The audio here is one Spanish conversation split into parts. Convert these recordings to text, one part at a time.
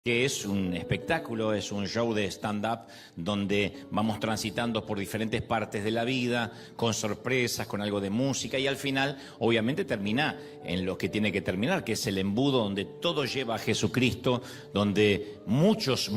Que es un espectáculo, es un show de stand-up donde vamos transitando por diferentes partes de la vida, con sorpresas, con algo de música y al final obviamente termina en lo que tiene que terminar, que es el embudo donde todo lleva a Jesucristo, donde muchos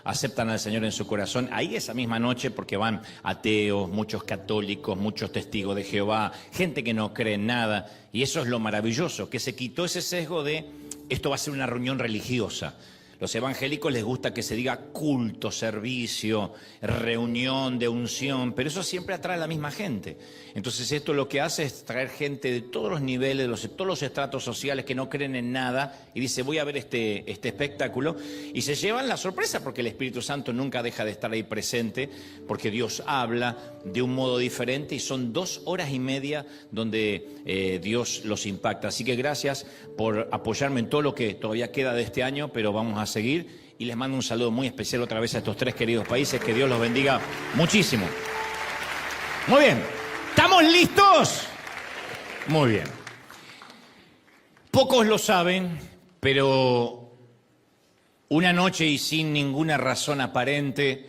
aceptan al Señor en su corazón. Ahí esa misma noche, porque van ateos, muchos católicos, muchos testigos de Jehová, gente que no cree en nada, y eso es lo maravilloso, que se quitó ese sesgo de esto va a ser una reunión religiosa. Los evangélicos les gusta que se diga culto, servicio, reunión de unción, pero eso siempre atrae a la misma gente. Entonces esto lo que hace es traer gente de todos los niveles, de todos los estratos sociales que no creen en nada y dice voy a ver este espectáculo y se llevan la sorpresa porque el Espíritu Santo nunca deja de estar ahí presente, porque Dios habla de un modo diferente y son 2 horas y media donde Dios los impacta. Así que gracias por apoyarme en todo lo que todavía queda de este año, pero vamos a seguir y les mando un saludo muy especial otra vez a estos 3 queridos países, que Dios los bendiga muchísimo. Muy bien, ¿estamos listos? Muy bien. Pocos lo saben, pero una noche y sin ninguna razón aparente,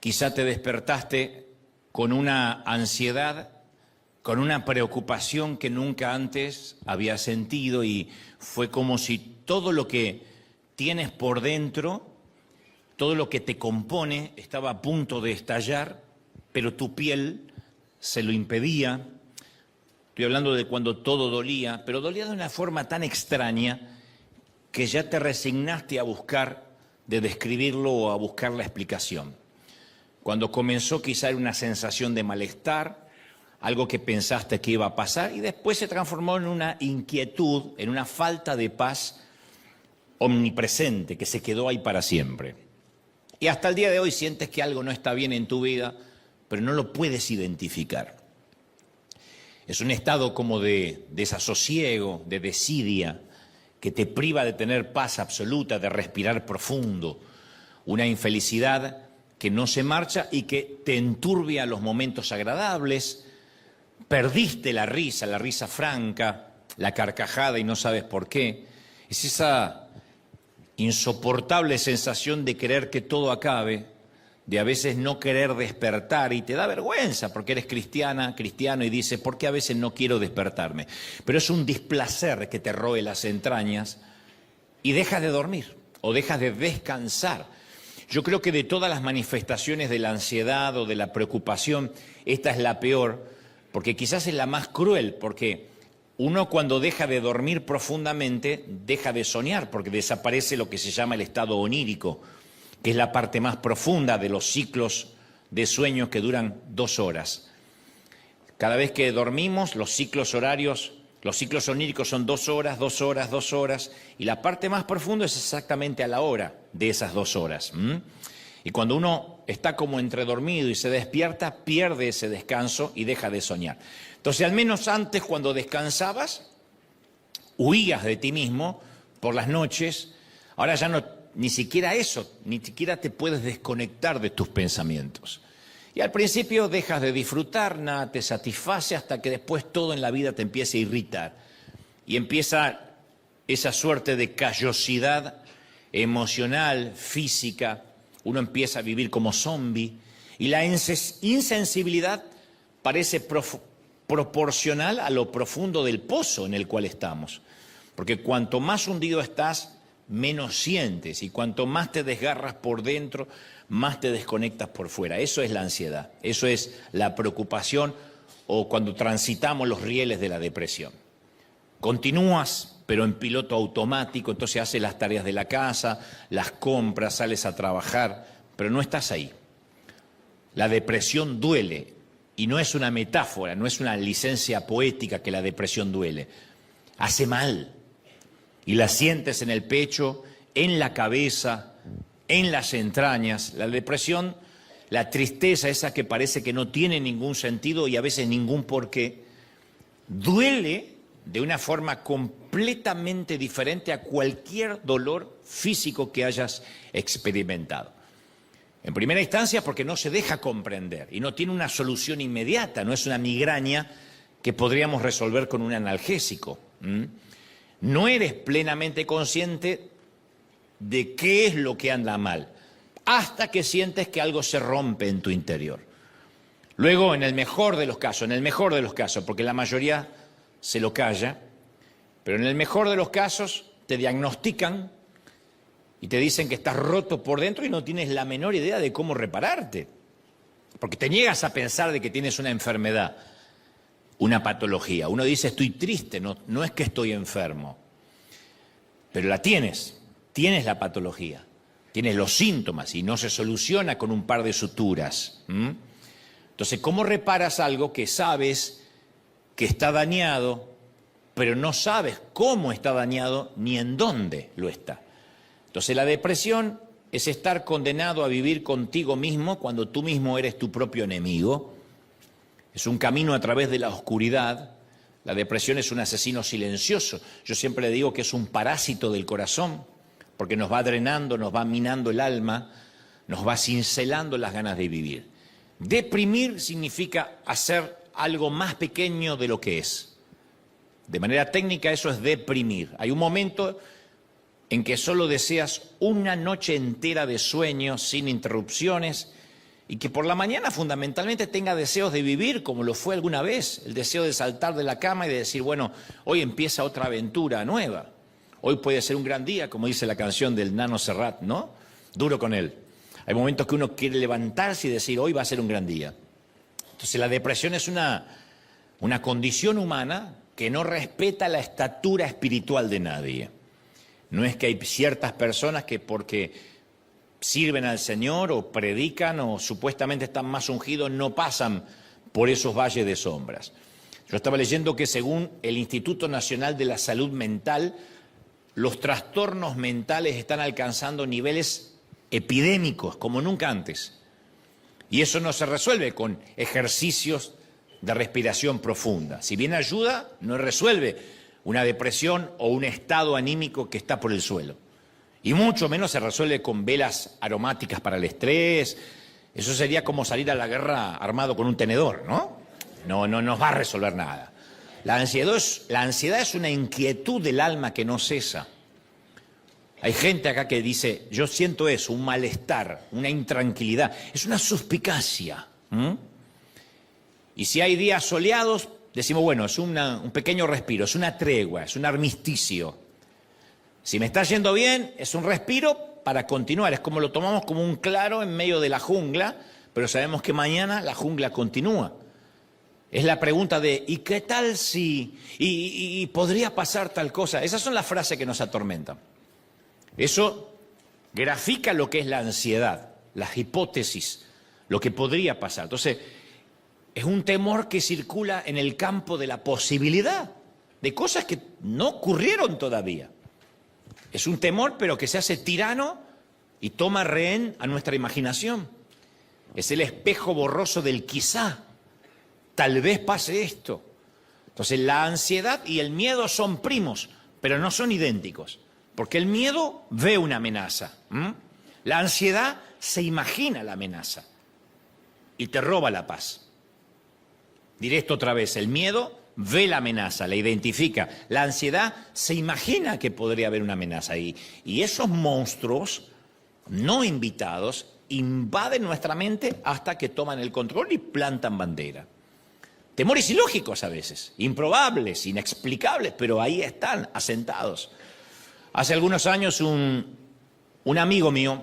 quizá te despertaste con una ansiedad, con una preocupación que nunca antes había sentido y fue como si todo lo que tienes por dentro, todo lo que te compone estaba a punto de estallar, pero tu piel se lo impedía. Estoy hablando de cuando todo dolía, pero dolía de una forma tan extraña que ya te resignaste a buscar de describirlo o a buscar la explicación. Cuando comenzó quizá era una sensación de malestar, algo que pensaste que iba a pasar y después se transformó en una inquietud, en una falta de paz omnipresente que se quedó ahí para siempre. Y hasta el día de hoy sientes que algo no está bien en tu vida, pero no lo puedes identificar. Es un estado como de desasosiego, de desidia, que te priva de tener paz absoluta, de respirar profundo, una infelicidad que no se marcha y que te enturbia los momentos agradables. Perdiste la risa franca, la carcajada y no sabes por qué. Es esa insoportable sensación de querer que todo acabe, de a veces no querer despertar y te da vergüenza porque eres cristiano y dices, ¿por qué a veces no quiero despertarme? Pero es un displacer que te roe las entrañas y dejas de dormir o dejas de descansar. Yo creo que de todas las manifestaciones de la ansiedad o de la preocupación, esta es la peor, porque quizás es la más cruel, porque uno cuando deja de dormir profundamente, deja de soñar, porque desaparece lo que se llama el estado onírico, que es la parte más profunda de los ciclos de sueño que duran 2 horas. Cada vez que dormimos, los ciclos oníricos son 2 horas, 2 horas, 2 horas, y la parte más profunda es exactamente a la hora de esas 2 horas. Y cuando uno está como entredormido y se despierta, pierde ese descanso y deja de soñar. Entonces, al menos antes, cuando descansabas, huías de ti mismo por las noches. Ahora ya no, ni siquiera eso, ni siquiera te puedes desconectar de tus pensamientos. Y al principio dejas de disfrutar, nada te satisface, hasta que después todo en la vida te empieza a irritar. Y empieza esa suerte de callosidad emocional, física. Uno empieza a vivir como zombie y la insensibilidad parece proporcional a lo profundo del pozo en el cual estamos. Porque cuanto más hundido estás, menos sientes, y cuanto más te desgarras por dentro, más te desconectas por fuera. Eso es la ansiedad, eso es la preocupación, o cuando transitamos los rieles de la depresión. Continúas, pero en piloto automático, entonces haces las tareas de la casa, las compras, sales a trabajar, pero no estás ahí. La depresión duele, y no es una metáfora, no es una licencia poética que la depresión duele. Hace mal, y la sientes en el pecho, en la cabeza, en las entrañas. La depresión, la tristeza esa que parece que no tiene ningún sentido y a veces ningún porqué, duele de una forma completamente diferente a cualquier dolor físico que hayas experimentado. En primera instancia porque no se deja comprender y no tiene una solución inmediata, no es una migraña que podríamos resolver con un analgésico. No eres plenamente consciente de qué es lo que anda mal, hasta que sientes que algo se rompe en tu interior. Luego, en el mejor de los casos, porque la mayoría se lo calla, pero en el mejor de los casos te diagnostican y te dicen que estás roto por dentro y no tienes la menor idea de cómo repararte, porque te niegas a pensar de que tienes una enfermedad, una patología. Uno dice, estoy triste, no es que estoy enfermo, pero la tienes la patología, tienes los síntomas y no se soluciona con un par de suturas. Entonces, ¿cómo reparas algo que sabes que está dañado, pero no sabes cómo está dañado ni en dónde lo está? Entonces, la depresión es estar condenado a vivir contigo mismo cuando tú mismo eres tu propio enemigo. Es un camino a través de la oscuridad. La depresión es un asesino silencioso. Yo siempre le digo que es un parásito del corazón, porque nos va drenando, nos va minando el alma, nos va cincelando las ganas de vivir. Deprimir significa hacer algo más pequeño de lo que es. De manera técnica eso es deprimir. Hay un momento en que solo deseas una noche entera de sueño sin interrupciones y que por la mañana fundamentalmente tenga deseos de vivir como lo fue alguna vez, el deseo de saltar de la cama y de decir, bueno, hoy empieza otra aventura nueva. Hoy puede ser un gran día, como dice la canción del Nano Serrat, ¿no? Duro con él. Hay momentos que uno quiere levantarse y decir, hoy va a ser un gran día. Entonces la depresión es una condición humana que no respeta la estatura espiritual de nadie. No es que hay ciertas personas que porque sirven al Señor o predican o supuestamente están más ungidos no pasan por esos valles de sombras. Yo estaba leyendo que según el Instituto Nacional de la Salud Mental, los trastornos mentales están alcanzando niveles epidémicos como nunca antes. Y eso no se resuelve con ejercicios de respiración profunda. Si bien ayuda, no resuelve una depresión o un estado anímico que está por el suelo. Y mucho menos se resuelve con velas aromáticas para el estrés. Eso sería como salir a la guerra armado con un tenedor, ¿no? No nos va a resolver nada. La ansiedad es una inquietud del alma que no cesa. Hay gente acá que dice, yo siento eso, un malestar, una intranquilidad. Es una suspicacia. Y si hay días soleados, decimos, bueno, es un pequeño respiro, es una tregua, es un armisticio. Si me está yendo bien, es un respiro para continuar. Es como lo tomamos como un claro en medio de la jungla, pero sabemos que mañana la jungla continúa. Es la pregunta de, ¿y qué tal si? ¿Y podría pasar tal cosa? Esas son las frases que nos atormentan. Eso grafica lo que es la ansiedad, las hipótesis, lo que podría pasar. Entonces, es un temor que circula en el campo de la posibilidad, de cosas que no ocurrieron todavía. Es un temor, pero que se hace tirano y toma rehén a nuestra imaginación. Es el espejo borroso del quizá. Tal vez pase esto. Entonces, la ansiedad y el miedo son primos, pero no son idénticos. Porque el miedo ve una amenaza. La ansiedad se imagina la amenaza y te roba la paz. Diré esto otra vez, el miedo ve la amenaza, la identifica. La ansiedad se imagina que podría haber una amenaza y esos monstruos no invitados invaden nuestra mente hasta que toman el control y plantan bandera. Temores ilógicos a veces, improbables, inexplicables, pero ahí están, asentados. Hace algunos años un amigo mío,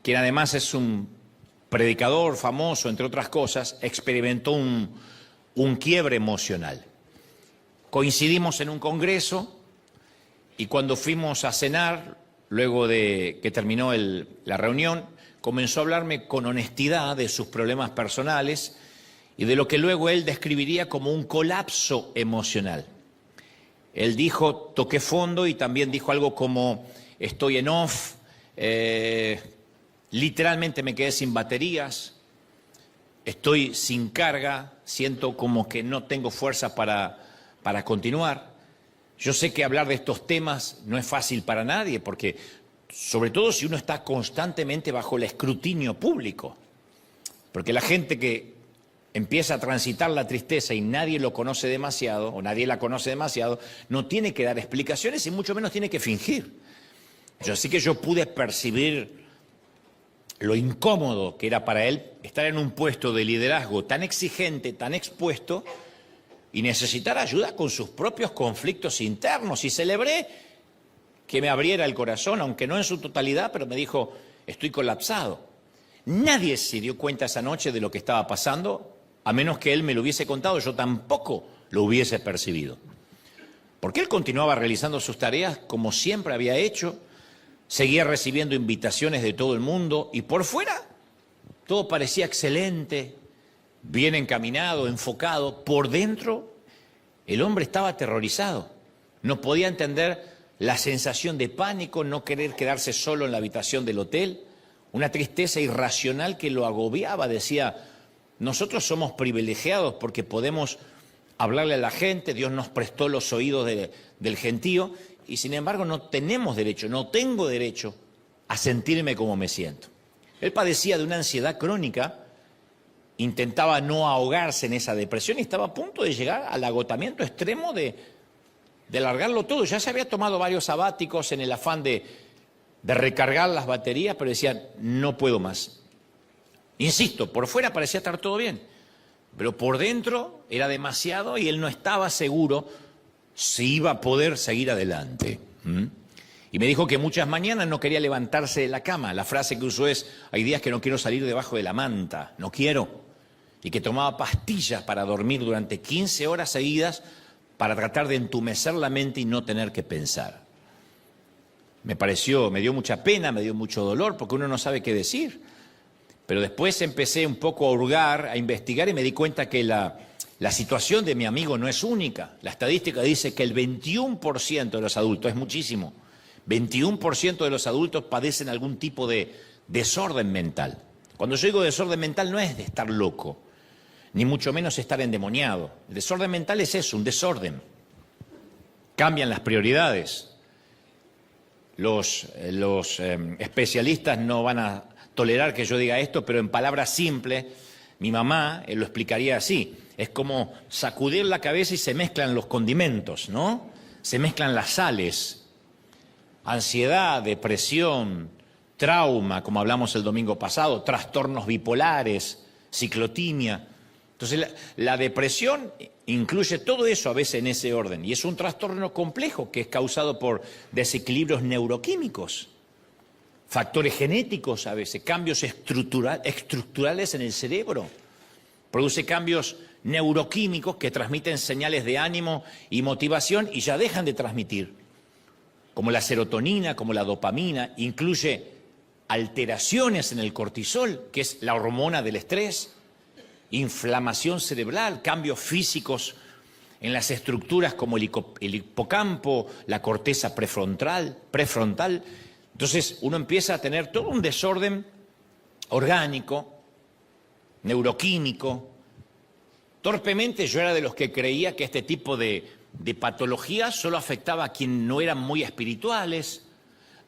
quien además es un predicador famoso, entre otras cosas, experimentó un quiebre emocional. Coincidimos en un congreso y cuando fuimos a cenar, luego de que terminó la reunión, comenzó a hablarme con honestidad de sus problemas personales y de lo que luego él describiría como un colapso emocional. Él dijo, toqué fondo y también dijo algo como, estoy en off, literalmente me quedé sin baterías, estoy sin carga, siento como que no tengo fuerza para continuar. Yo sé que hablar de estos temas no es fácil para nadie, porque sobre todo si uno está constantemente bajo el escrutinio público, porque la gente que empieza a transitar la tristeza y nadie lo conoce demasiado, o nadie la conoce demasiado, no tiene que dar explicaciones y mucho menos tiene que fingir. Así que yo pude percibir lo incómodo que era para él estar en un puesto de liderazgo tan exigente, tan expuesto, y necesitar ayuda con sus propios conflictos internos. Y celebré que me abriera el corazón, aunque no en su totalidad, pero me dijo, estoy colapsado. Nadie se dio cuenta esa noche de lo que estaba pasando, a menos que él me lo hubiese contado, yo tampoco lo hubiese percibido. Porque él continuaba realizando sus tareas como siempre había hecho, seguía recibiendo invitaciones de todo el mundo y por fuera todo parecía excelente, bien encaminado, enfocado. Por dentro el hombre estaba aterrorizado, no podía entender la sensación de pánico, no querer quedarse solo en la habitación del hotel, una tristeza irracional que lo agobiaba. Decía, nosotros somos privilegiados porque podemos hablarle a la gente, Dios nos prestó los oídos del gentío y sin embargo no tenemos derecho, no tengo derecho a sentirme como me siento. Él padecía de una ansiedad crónica, intentaba no ahogarse en esa depresión y estaba a punto de llegar al agotamiento extremo de largarlo todo. Ya se había tomado varios sabáticos en el afán de recargar las baterías, pero decía, no puedo más. Insisto, por fuera parecía estar todo bien, pero por dentro era demasiado y él no estaba seguro si iba a poder seguir adelante. Y me dijo que muchas mañanas no quería levantarse de la cama. La frase que usó es, hay días que no quiero salir debajo de la manta, no quiero. Y que tomaba pastillas para dormir durante 15 horas seguidas para tratar de entumecer la mente y no tener que pensar. Me dio mucha pena, me dio mucho dolor, porque uno no sabe qué decir. Pero después empecé un poco a hurgar, a investigar y me di cuenta que la situación de mi amigo no es única. La estadística dice que el 21% de los adultos, es muchísimo, 21% de los adultos padecen algún tipo de desorden mental. Cuando yo digo desorden mental no es de estar loco, ni mucho menos estar endemoniado. El desorden mental es eso, un desorden. Cambian las prioridades. Los especialistas no van a tolerar que yo diga esto, pero en palabras simples, mi mamá lo explicaría así. Es como sacudir la cabeza y se mezclan los condimentos, ¿no? Se mezclan las sales. Ansiedad, depresión, trauma, como hablamos el domingo pasado, trastornos bipolares, ciclotimia. Entonces la depresión incluye todo eso a veces en ese orden y es un trastorno complejo que es causado por desequilibrios neuroquímicos, factores genéticos a veces, cambios estructurales en el cerebro. Produce cambios neuroquímicos que transmiten señales de ánimo y motivación y ya dejan de transmitir, como la serotonina, como la dopamina. Incluye alteraciones en el cortisol, que es la hormona del estrés, inflamación cerebral, cambios físicos en las estructuras como el hipocampo, la corteza prefrontal. Entonces uno empieza a tener todo un desorden orgánico, neuroquímico. Torpemente yo era de los que creía que este tipo de patologías solo afectaba a quienes no eran muy espirituales,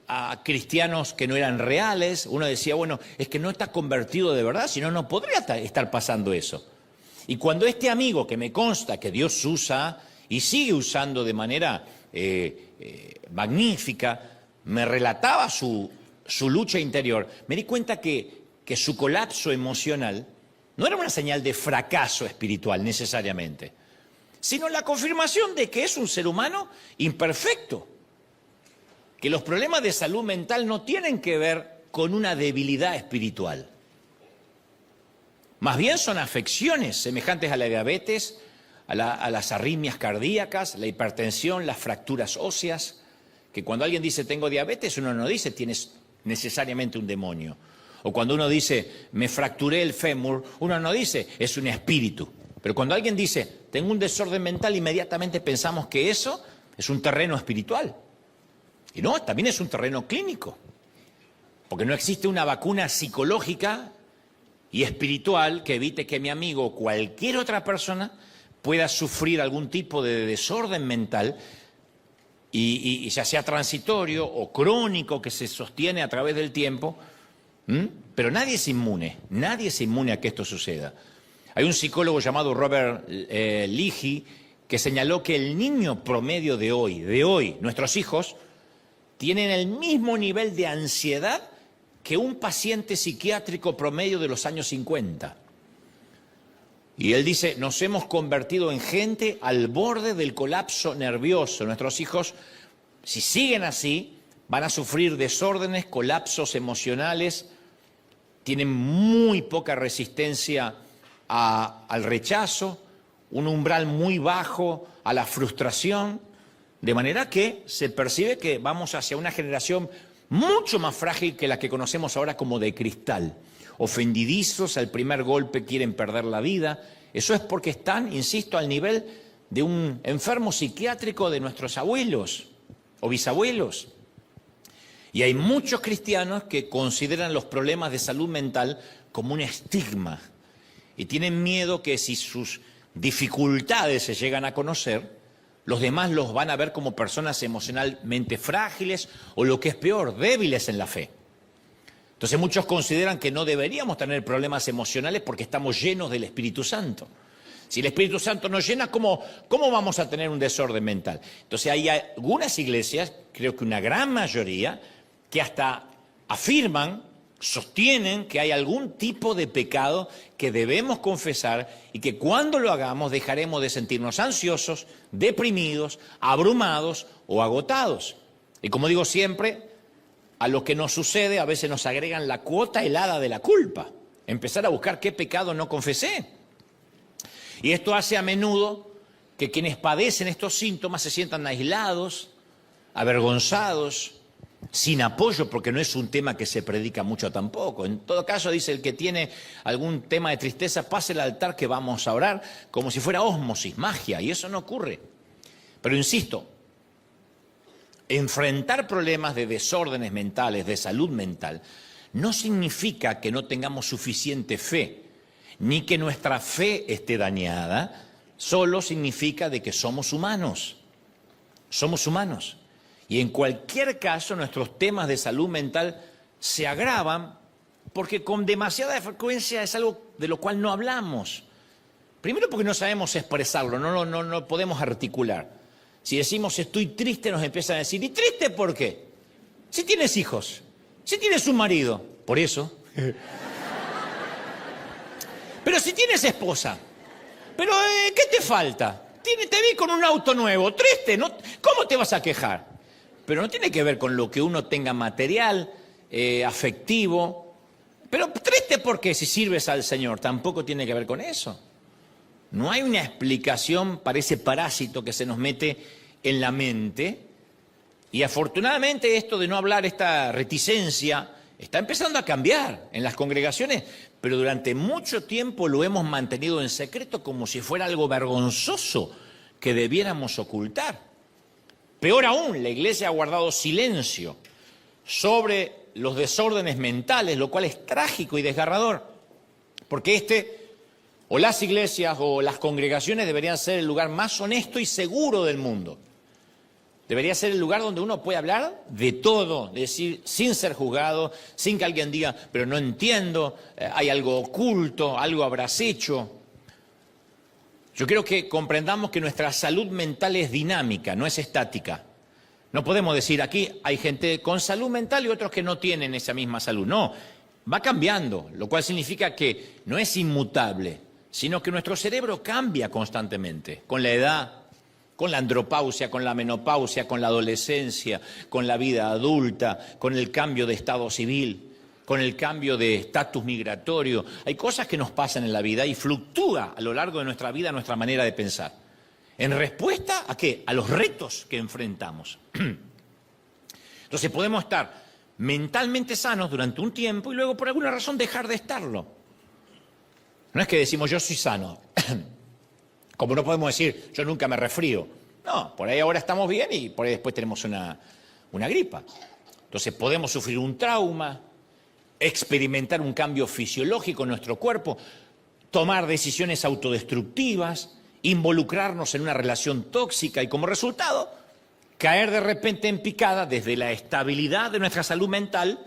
a cristianos que no eran reales. Uno decía, bueno, es que no está convertido de verdad, si no, no podría estar pasando eso. Y cuando este amigo, que me consta que Dios usa y sigue usando de manera magnífica, me relataba su lucha interior, me di cuenta que su colapso emocional no era una señal de fracaso espiritual necesariamente, sino la confirmación de que es un ser humano imperfecto, que los problemas de salud mental no tienen que ver con una debilidad espiritual. Más bien son afecciones semejantes a la diabetes, a las arritmias cardíacas, la hipertensión, las fracturas óseas, que cuando alguien dice tengo diabetes, uno no dice tienes necesariamente un demonio. O cuando uno dice me fracturé el fémur, uno no dice es un espíritu. Pero cuando alguien dice tengo un desorden mental, inmediatamente pensamos que eso es un terreno espiritual. Y no, también es un terreno clínico, porque no existe una vacuna psicológica y espiritual que evite que mi amigo o cualquier otra persona pueda sufrir algún tipo de desorden mental y ya sea transitorio o crónico que se sostiene a través del tiempo, pero nadie es inmune a que esto suceda. Hay un psicólogo llamado Robert Leahy que señaló que el niño promedio de hoy, nuestros hijos, tienen el mismo nivel de ansiedad que un paciente psiquiátrico promedio de los años 50. Y él dice, nos hemos convertido en gente al borde del colapso nervioso. Nuestros hijos, si siguen así, van a sufrir desórdenes, colapsos emocionales, tienen muy poca resistencia al rechazo, un umbral muy bajo a la frustración, de manera que se percibe que vamos hacia una generación mucho más frágil que la que conocemos ahora como de cristal. Ofendidizos, al primer golpe quieren perder la vida. Eso es porque están, insisto, al nivel de un enfermo psiquiátrico de nuestros abuelos o bisabuelos. Y hay muchos cristianos que consideran los problemas de salud mental como un estigma y tienen miedo que si sus dificultades se llegan a conocer, los demás los van a ver como personas emocionalmente frágiles o, lo que es peor, débiles en la fe. Entonces muchos consideran que no deberíamos tener problemas emocionales porque estamos llenos del Espíritu Santo. Si el Espíritu Santo nos llena, ¿cómo vamos a tener un desorden mental? Entonces hay algunas iglesias, creo que una gran mayoría, que hasta afirman, sostienen que hay algún tipo de pecado que debemos confesar y que cuando lo hagamos dejaremos de sentirnos ansiosos, deprimidos, abrumados o agotados. Y como digo siempre, a lo que nos sucede a veces nos agregan la cuota helada de la culpa. Empezar a buscar qué pecado no confesé. Y esto hace a menudo que quienes padecen estos síntomas se sientan aislados, avergonzados, sin apoyo, porque no es un tema que se predica mucho tampoco. En todo caso, dice el que tiene algún tema de tristeza, pase al altar que vamos a orar, como si fuera ósmosis, magia, y eso no ocurre. Pero insisto, enfrentar problemas de desórdenes mentales, de salud mental, no significa que no tengamos suficiente fe, ni que nuestra fe esté dañada, solo significa de que somos humanos. Somos humanos. Y en cualquier caso, nuestros temas de salud mental se agravan porque con demasiada frecuencia es algo de lo cual no hablamos. Primero porque no sabemos expresarlo, no podemos articular. Si decimos estoy triste, nos empiezan a decir, ¿y triste por qué? Si tienes hijos, si tienes un marido, por eso. Pero si tienes esposa, pero ¿qué te falta? Te vi con un auto nuevo, triste, ¿no? ¿Cómo te vas a quejar? Pero no tiene que ver con lo que uno tenga material, afectivo. Pero triste porque si sirves al Señor, tampoco tiene que ver con eso. No hay una explicación para ese parásito que se nos mete en la mente. Y afortunadamente esto de no hablar, esta reticencia, está empezando a cambiar en las congregaciones, pero durante mucho tiempo lo hemos mantenido en secreto como si fuera algo vergonzoso que debiéramos ocultar. Peor aún, la Iglesia ha guardado silencio sobre los desórdenes mentales, lo cual es trágico y desgarrador, porque o las iglesias o las congregaciones deberían ser el lugar más honesto y seguro del mundo. Debería ser el lugar donde uno puede hablar de todo, decir, sin ser juzgado, sin que alguien diga, pero no entiendo, hay algo oculto, algo habrás hecho. Yo creo que comprendamos que nuestra salud mental es dinámica, no es estática. No podemos decir, aquí hay gente con salud mental y otros que no tienen esa misma salud. No, va cambiando, lo cual significa que no es inmutable, sino que nuestro cerebro cambia constantemente, con la edad, con la andropausia, con la menopausia, con la adolescencia, con la vida adulta, con el cambio de estado civil, con el cambio de estatus migratorio. Hay cosas que nos pasan en la vida y fluctúa a lo largo de nuestra vida nuestra manera de pensar. ¿En respuesta a qué? A los retos que enfrentamos. Entonces podemos estar mentalmente sanos durante un tiempo y luego por alguna razón dejar de estarlo. No es que decimos yo soy sano, como no podemos decir yo nunca me resfrío. No, por ahí ahora estamos bien y por ahí después tenemos una gripa. Entonces podemos sufrir un trauma, experimentar un cambio fisiológico en nuestro cuerpo, tomar decisiones autodestructivas, involucrarnos en una relación tóxica y como resultado caer de repente en picada desde la estabilidad de nuestra salud mental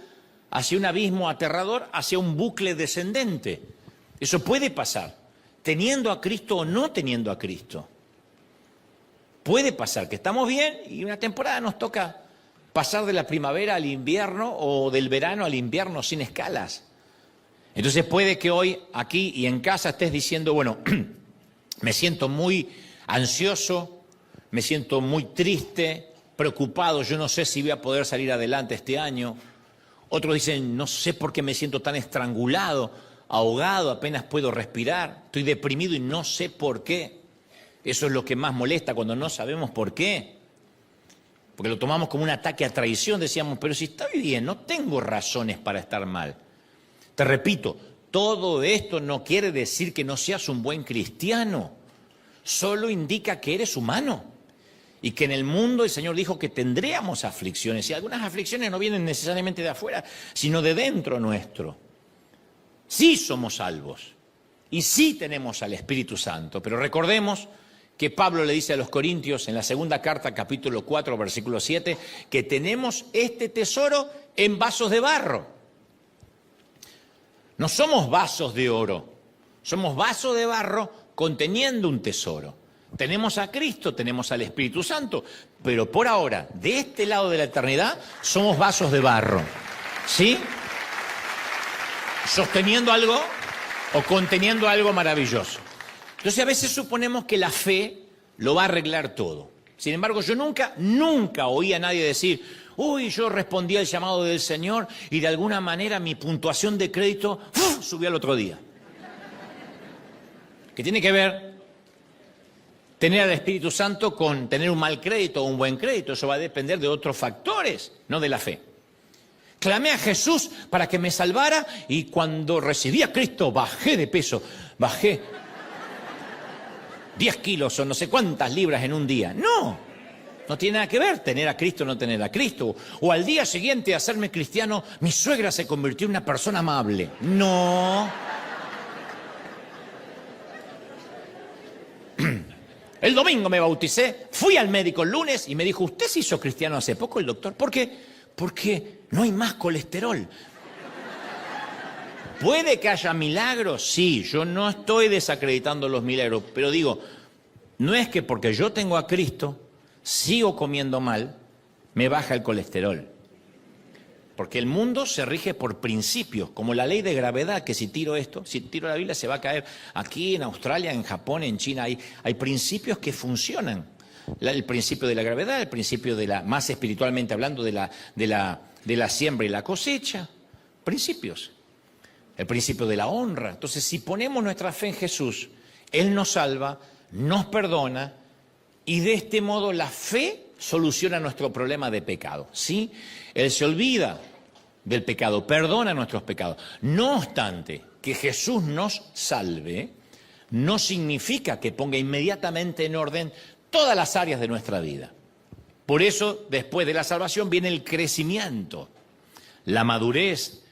hacia un abismo aterrador, hacia un bucle descendente. Eso puede pasar, teniendo a Cristo o no teniendo a Cristo. Puede pasar que estamos bien y una temporada nos toca pasar de la primavera al invierno o del verano al invierno sin escalas. Entonces puede que hoy aquí y en casa estés diciendo, bueno, me siento muy ansioso, me siento muy triste, preocupado, yo no sé si voy a poder salir adelante este año. Otros dicen, no sé por qué me siento tan estrangulado, ahogado, apenas puedo respirar, estoy deprimido y no sé por qué. Eso es lo que más molesta cuando no sabemos por qué. Porque lo tomamos como un ataque a traición, decíamos, pero si estoy bien, no tengo razones para estar mal. Te repito, todo esto no quiere decir que no seas un buen cristiano, solo indica que eres humano y que en el mundo el Señor dijo que tendríamos aflicciones y algunas aflicciones no vienen necesariamente de afuera, sino de dentro nuestro. Sí somos salvos y sí tenemos al Espíritu Santo, pero recordemos que Pablo le dice a los Corintios en la segunda carta, capítulo 4, versículo 7, que tenemos este tesoro en vasos de barro. No somos vasos de oro, somos vasos de barro conteniendo un tesoro. Tenemos a Cristo, tenemos al Espíritu Santo, pero por ahora, de este lado de la eternidad, somos vasos de barro. ¿Sí? Sosteniendo algo o conteniendo algo maravilloso. Entonces a veces suponemos que la fe lo va a arreglar todo. Sin embargo, yo nunca oí a nadie decir, uy, yo respondí al llamado del Señor y de alguna manera mi puntuación de crédito subió al otro día. ¿Qué tiene que ver tener al Espíritu Santo con tener un mal crédito o un buen crédito? Eso va a depender de otros factores, no de la fe. Clamé a Jesús para que me salvara y cuando recibí a Cristo bajé de peso, bajé 10 kilos o no sé cuántas libras en un día. No tiene nada que ver tener a Cristo o no tener a Cristo. O al día siguiente de hacerme cristiano, mi suegra se convirtió en una persona amable. No. El domingo me bauticé, fui al médico el lunes y me dijo, ¿usted se hizo cristiano hace poco, el doctor? ¿Por qué? Porque no hay más colesterol. ¿Puede que haya milagros? Sí, yo no estoy desacreditando los milagros, pero digo, no es que porque yo tengo a Cristo, sigo comiendo mal, me baja el colesterol. Porque el mundo se rige por principios, como la ley de gravedad, que si tiro la Biblia se va a caer. Aquí en Australia, en Japón, en China, hay principios que funcionan. El principio de la gravedad, el principio de la, más espiritualmente hablando, de la siembra y la cosecha. Principios. El principio de la honra. Entonces, si ponemos nuestra fe en Jesús, Él nos salva, nos perdona y de este modo la fe soluciona nuestro problema de pecado. ¿Sí? Él se olvida del pecado, perdona nuestros pecados. No obstante, que Jesús nos salve no significa que ponga inmediatamente en orden todas las áreas de nuestra vida. Por eso, después de la salvación viene el crecimiento, la madurez.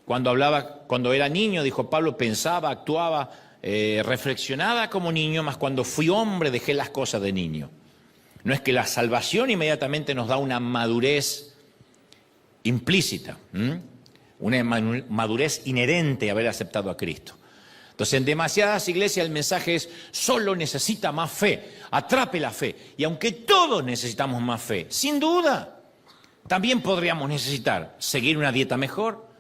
Cuando era niño, dijo Pablo, pensaba, actuaba, reflexionaba como niño, mas cuando fui hombre dejé las cosas de niño. No es que la salvación inmediatamente nos da una madurez implícita, una madurez inherente a haber aceptado a Cristo. Entonces, en demasiadas iglesias el mensaje es, solo necesita más fe, atrape la fe. Y aunque todos necesitamos más fe, sin duda, también podríamos necesitar seguir una dieta mejor,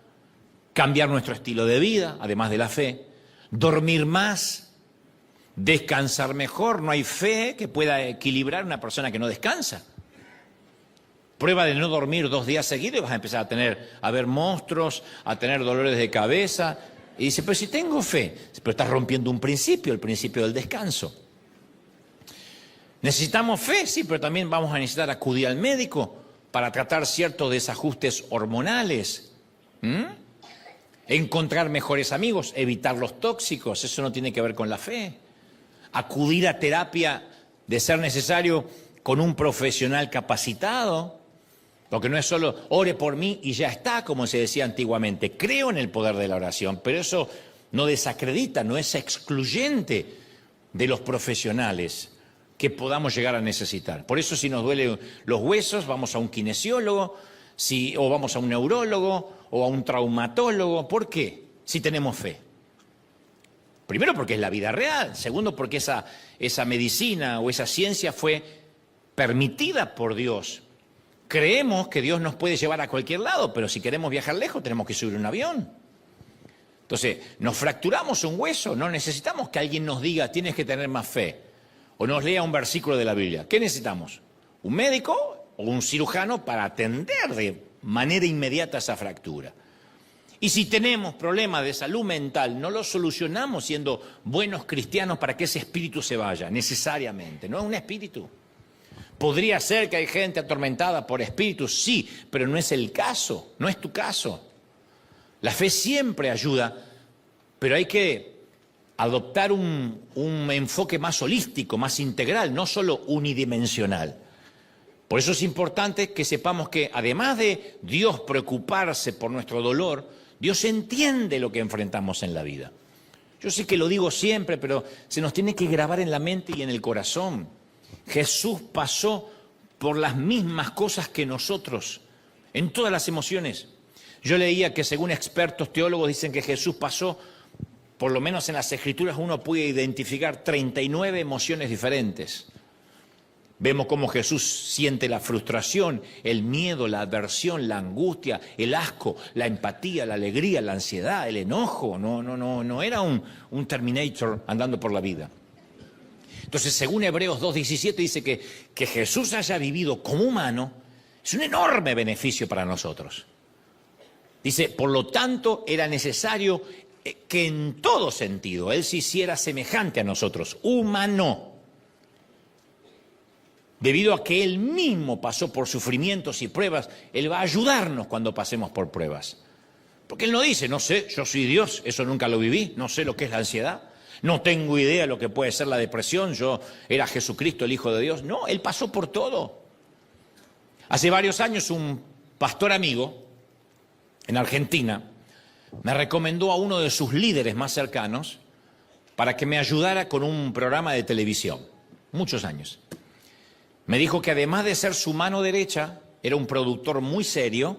cambiar nuestro estilo de vida, además de la fe, dormir más, descansar mejor. No hay fe que pueda equilibrar una persona que no descansa. Prueba de no dormir 2 días seguidos y vas a empezar a ver monstruos, a tener dolores de cabeza. Y dice, pero si tengo fe, pero estás rompiendo un principio, el principio del descanso. ¿Necesitamos fe? Sí, pero también vamos a necesitar acudir al médico para tratar ciertos desajustes hormonales. Encontrar mejores amigos, evitar los tóxicos, eso no tiene que ver con la fe. Acudir a terapia, de ser necesario, con un profesional capacitado, porque no es solo ore por mí y ya está, como se decía antiguamente. Creo en el poder de la oración, pero eso no desacredita, no es excluyente de los profesionales que podamos llegar a necesitar. Por eso si nos duelen los huesos, vamos a un kinesiólogo, o vamos a un neurólogo, o a un traumatólogo. ¿Por qué? Si tenemos fe. Primero porque es la vida real. Segundo porque esa medicina o esa ciencia fue permitida por Dios, creemos que Dios nos puede llevar a cualquier lado, pero si queremos viajar lejos tenemos que subir un avión. Entonces, nos fracturamos un hueso, no necesitamos que alguien nos diga tienes que tener más fe o nos lea un versículo de la Biblia. ¿Qué necesitamos? ¿Un médico o un cirujano para atender de manera inmediata esa fractura? Y si tenemos problemas de salud mental, no los solucionamos siendo buenos cristianos para que ese espíritu se vaya, necesariamente. No es un espíritu. Podría ser que hay gente atormentada por espíritus, sí, pero no es el caso, no es tu caso. La fe siempre ayuda, pero hay que adoptar un enfoque más holístico, más integral, no solo unidimensional. Por eso es importante que sepamos que además de Dios preocuparse por nuestro dolor, Dios entiende lo que enfrentamos en la vida. Yo sé que lo digo siempre, pero se nos tiene que grabar en la mente y en el corazón. Jesús pasó por las mismas cosas que nosotros, en todas las emociones. Yo leía que según expertos teólogos dicen que Jesús pasó, por lo menos en las Escrituras uno puede identificar 39 emociones diferentes. Vemos cómo Jesús siente la frustración, el miedo, la aversión, la angustia, el asco, la empatía, la alegría, la ansiedad, el enojo. No era un Terminator andando por la vida. Entonces, según Hebreos 2:17 dice que Jesús haya vivido como humano es un enorme beneficio para nosotros. Dice, por lo tanto, era necesario que en todo sentido Él se hiciera semejante a nosotros, humano. Debido a que Él mismo pasó por sufrimientos y pruebas, Él va a ayudarnos cuando pasemos por pruebas. Porque Él no dice, no sé, yo soy Dios, eso nunca lo viví, no sé lo que es la ansiedad, no tengo idea de lo que puede ser la depresión, yo era Jesucristo, el Hijo de Dios. No, Él pasó por todo. Hace varios años un pastor amigo en Argentina me recomendó a uno de sus líderes más cercanos para que me ayudara con un programa de televisión, muchos años. Me dijo que además de ser su mano derecha, era un productor muy serio.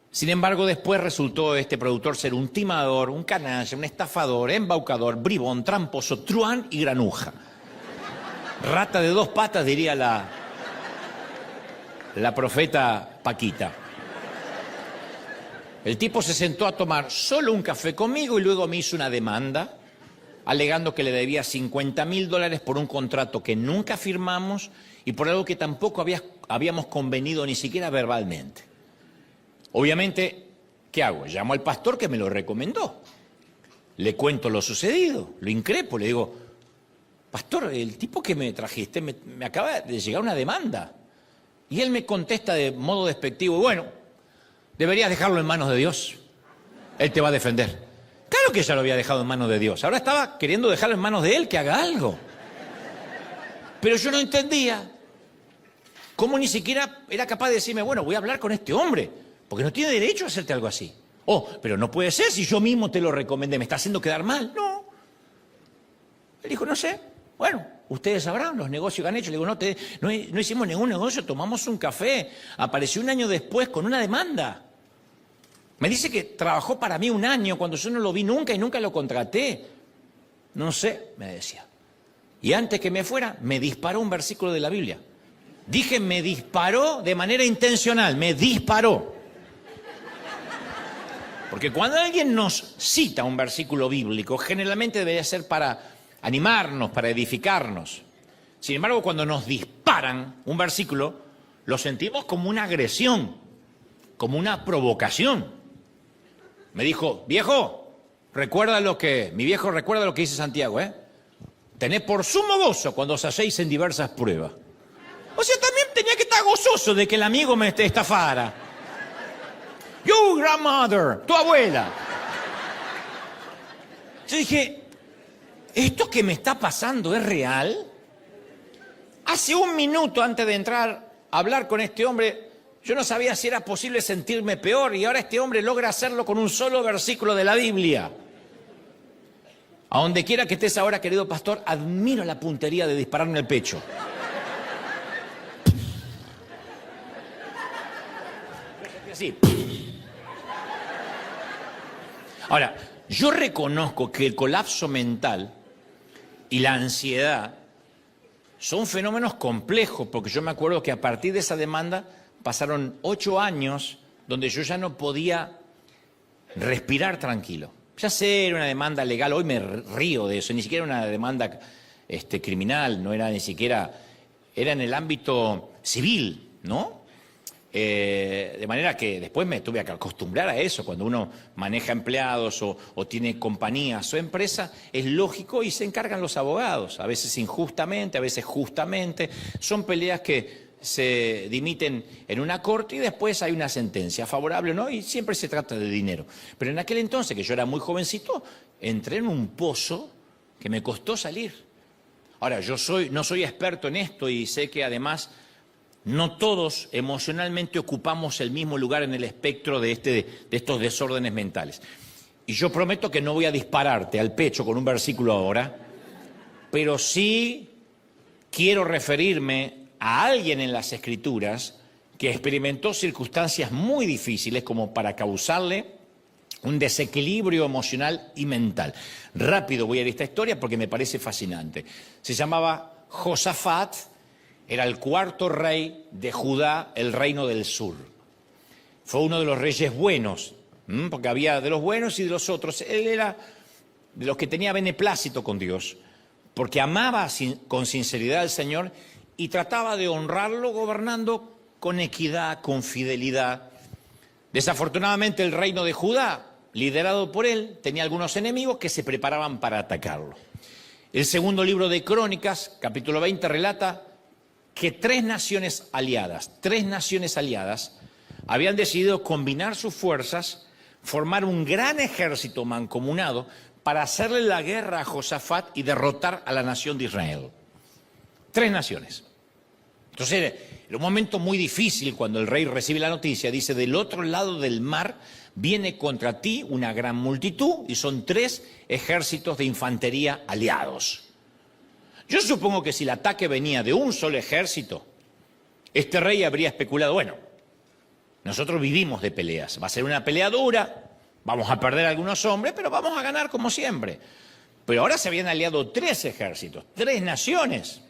Sin embargo, después resultó este productor ser un timador, un canalla, un estafador, embaucador, bribón, tramposo, truán y granuja. Rata de dos patas, diría la profeta Paquita. El tipo se sentó a tomar solo un café conmigo y luego me hizo una demanda alegando que le debía $50.000 por un contrato que nunca firmamos y por algo que tampoco habíamos convenido ni siquiera verbalmente. Obviamente, ¿qué hago? Llamo al pastor que me lo recomendó. Le cuento lo sucedido, lo increpo, le digo, pastor, el tipo que me trajiste me acaba de llegar una demanda. Y él me contesta de modo despectivo, bueno, deberías dejarlo en manos de Dios. Él te va a defender. Claro que ya lo había dejado en manos de Dios. Ahora estaba queriendo dejarlo en manos de Él, que haga algo. Pero yo no entendía cómo ni siquiera era capaz de decirme, bueno, voy a hablar con este hombre, porque no tiene derecho a hacerte algo así. Oh, pero no puede ser si yo mismo te lo recomendé, me está haciendo quedar mal. No. Él dijo, no sé, bueno, ustedes sabrán los negocios que han hecho. Le digo, no hicimos ningún negocio, tomamos un café. Apareció un año después con una demanda. Me dice que trabajó para mí un año cuando yo no lo vi nunca y nunca lo contraté. No sé, me decía. Y antes que me fuera, me disparó un versículo de la Biblia. Dije, me disparó de manera intencional, me disparó. Porque cuando alguien nos cita un versículo bíblico, generalmente debería ser para animarnos, para edificarnos. Sin embargo, cuando nos disparan un versículo, lo sentimos como una agresión, como una provocación. Me dijo, viejo, mi viejo recuerda lo que dice Santiago, tened por sumo gozo cuando os halléis en diversas pruebas. O sea, también tenía que estar gozoso de que el amigo me estafara. You grandmother, tu abuela. Yo dije, ¿esto que me está pasando es real? Hace un minuto antes de entrar a hablar con este hombre, yo no sabía si era posible sentirme peor y ahora este hombre logra hacerlo con un solo versículo de la Biblia. A donde quiera que estés ahora, querido pastor, admiro la puntería de dispararme en el pecho. Así. Ahora, yo reconozco que el colapso mental y la ansiedad son fenómenos complejos, porque yo me acuerdo que a partir de esa demanda pasaron 8 años donde yo ya no podía respirar tranquilo. Ya sé, era una demanda legal, hoy me río de eso, ni siquiera una demanda criminal, no era ni siquiera, era en el ámbito civil, ¿no? De manera que después me tuve que acostumbrar a eso. Cuando uno maneja empleados o tiene compañías o empresas, es lógico y se encargan los abogados, a veces injustamente, a veces justamente. Son peleas que se dimiten en una corte y después hay una sentencia favorable, ¿no? Y siempre se trata de dinero. Pero en aquel entonces, que yo era muy jovencito, entré en un pozo que me costó salir. Ahora, no soy experto en esto y sé que además no todos emocionalmente ocupamos el mismo lugar en el espectro de estos desórdenes mentales. Y yo prometo que no voy a dispararte al pecho con un versículo ahora, pero sí quiero referirme a alguien en las Escrituras que experimentó circunstancias muy difíciles como para causarle un desequilibrio emocional y mental. Rápido voy a ir a esta historia porque me parece fascinante. Se llamaba Josafat, era el 4.º rey de Judá, el reino del sur. Fue uno de los reyes buenos, porque había de los buenos y de los otros. Él era de los que tenía beneplácito con Dios, porque amaba con sinceridad al Señor y trataba de honrarlo gobernando con equidad, con fidelidad. Desafortunadamente el reino de Judá, liderado por él, tenía algunos enemigos que se preparaban para atacarlo. El segundo libro de Crónicas, capítulo 20, relata que tres naciones aliadas, habían decidido combinar sus fuerzas, formar un gran ejército mancomunado para hacerle la guerra a Josafat y derrotar a la nación de Israel. 3 naciones. Entonces, era un momento muy difícil cuando el rey recibe la noticia. Dice, del otro lado del mar viene contra ti una gran multitud y son 3 ejércitos de infantería aliados. Yo supongo que si el ataque venía de un solo ejército, este rey habría especulado, bueno, nosotros vivimos de peleas, va a ser una pelea dura, vamos a perder algunos hombres, pero vamos a ganar como siempre. Pero ahora se habían aliado 3 ejércitos, 3 naciones.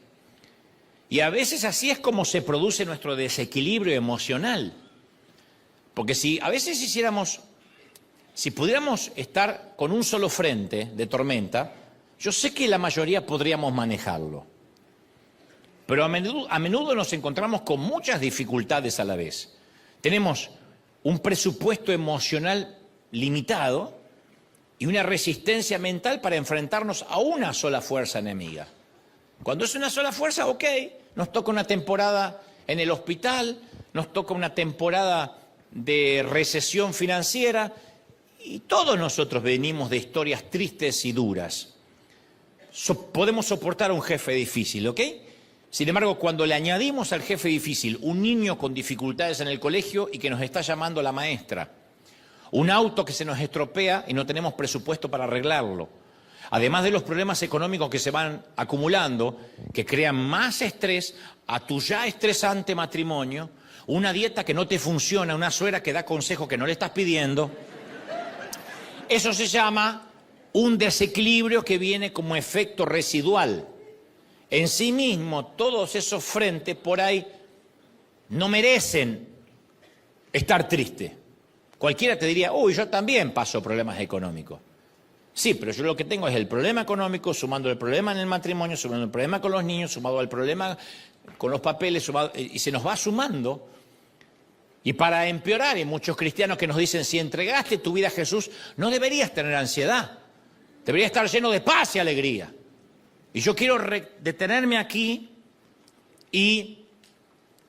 Y a veces así es como se produce nuestro desequilibrio emocional. Porque si pudiéramos estar con un solo frente de tormenta, yo sé que la mayoría podríamos manejarlo. Pero a menudo nos encontramos con muchas dificultades a la vez. Tenemos un presupuesto emocional limitado y una resistencia mental para enfrentarnos a una sola fuerza enemiga. Cuando es una sola fuerza, ok, nos toca una temporada en el hospital, nos toca una temporada de recesión financiera y todos nosotros venimos de historias tristes y duras. Podemos soportar a un jefe difícil, ¿ok? Sin embargo, cuando le añadimos al jefe difícil un niño con dificultades en el colegio y que nos está llamando la maestra, un auto que se nos estropea y no tenemos presupuesto para arreglarlo, además de los problemas económicos que se van acumulando, que crean más estrés a tu ya estresante matrimonio, una dieta que no te funciona, una suegra que da consejos que no le estás pidiendo, eso se llama un desequilibrio que viene como efecto residual. En sí mismo, todos esos frentes por ahí no merecen estar tristes. Cualquiera te diría, uy, yo también paso problemas económicos. Sí, pero yo lo que tengo es el problema económico, sumando el problema en el matrimonio, sumando el problema con los niños, sumado al problema con los papeles, y se nos va sumando. Y para empeorar, hay muchos cristianos que nos dicen, si entregaste tu vida a Jesús, no deberías tener ansiedad. Deberías estar lleno de paz y alegría. Y yo quiero detenerme aquí y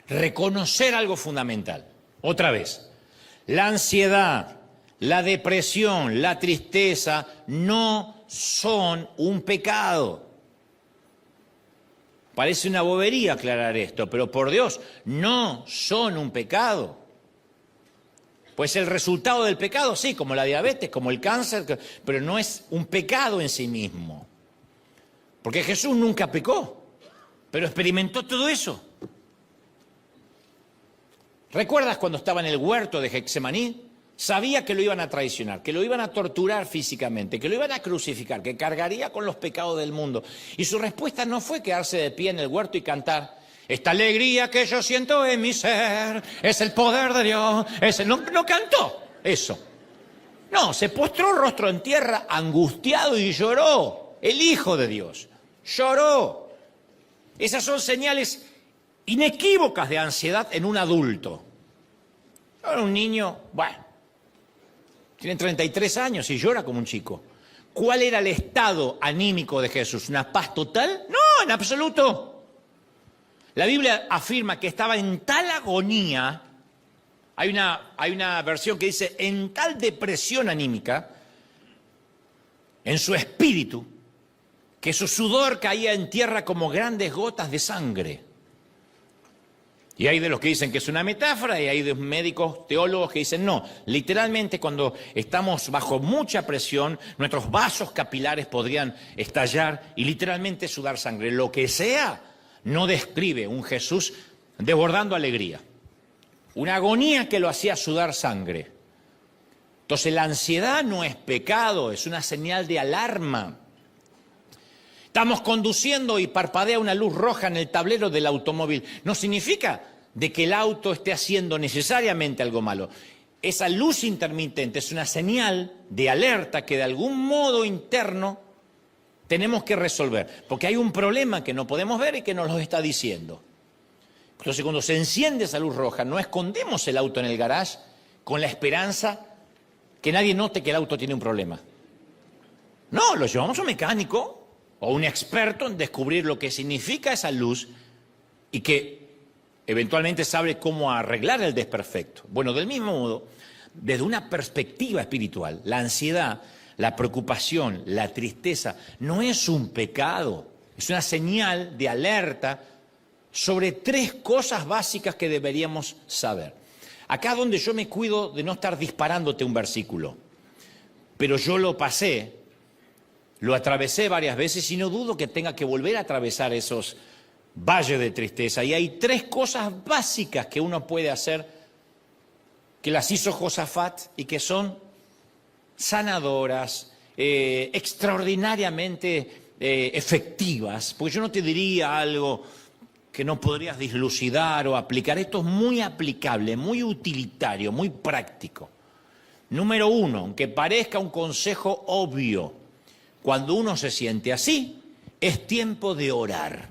reconocer algo fundamental. Otra vez, la ansiedad, la depresión, la tristeza no son un pecado. Parece una bobería aclarar esto, pero por Dios, no son un pecado. Pues el resultado del pecado, sí, como la diabetes, como el cáncer, pero no es un pecado en sí mismo. Porque Jesús nunca pecó, pero experimentó todo eso. ¿Recuerdas cuando estaba en el huerto de Getsemaní? Sabía que lo iban a traicionar, que lo iban a torturar físicamente, que lo iban a crucificar, que cargaría con los pecados del mundo. Y su respuesta no fue quedarse de pie en el huerto y cantar, Esta alegría que yo siento en mi ser es el poder de Dios. No cantó eso. No, se postró rostro en tierra, angustiado, y lloró. El Hijo de Dios lloró. Esas son señales inequívocas de ansiedad en un adulto. Ahora un niño, bueno, tiene 33 años y llora como un chico. ¿Cuál era el estado anímico de Jesús? ¿Una paz total? No, en absoluto. La Biblia afirma que estaba en tal agonía, hay una versión que dice, en tal depresión anímica, en su espíritu, que su sudor caía en tierra como grandes gotas de sangre. Y hay de los que dicen que es una metáfora y hay de médicos, teólogos que dicen no. Literalmente cuando estamos bajo mucha presión, nuestros vasos capilares podrían estallar y literalmente sudar sangre. Lo que sea no describe un Jesús desbordando alegría. Una agonía que lo hacía sudar sangre. Entonces la ansiedad no es pecado, es una señal de alarma. Estamos conduciendo y parpadea una luz roja en el tablero del automóvil. No significa de que el auto esté haciendo necesariamente algo malo. Esa luz intermitente es una señal de alerta que de algún modo interno tenemos que resolver. Porque hay un problema que no podemos ver y que nos lo está diciendo. Entonces cuando se enciende esa luz roja, no escondemos el auto en el garage con la esperanza que nadie note que el auto tiene un problema. No, lo llevamos a un mecánico o un experto en descubrir lo que significa esa luz y que eventualmente sabe cómo arreglar el desperfecto. Bueno, del mismo modo, desde una perspectiva espiritual, la ansiedad, la preocupación, la tristeza, no es un pecado, es una señal de alerta sobre tres cosas básicas que deberíamos saber. Acá donde yo me cuido de no estar disparándote un versículo, pero yo lo pasé, lo atravesé varias veces y no dudo que tenga que volver a atravesar esos valles de tristeza. Y hay tres cosas básicas que uno puede hacer, que las hizo Josafat y que son sanadoras, extraordinariamente efectivas. Porque yo no te diría algo que no podrías dilucidar o aplicar. Esto es muy aplicable, muy utilitario, muy práctico. Número uno, aunque parezca un consejo obvio, cuando uno se siente así, es tiempo de orar.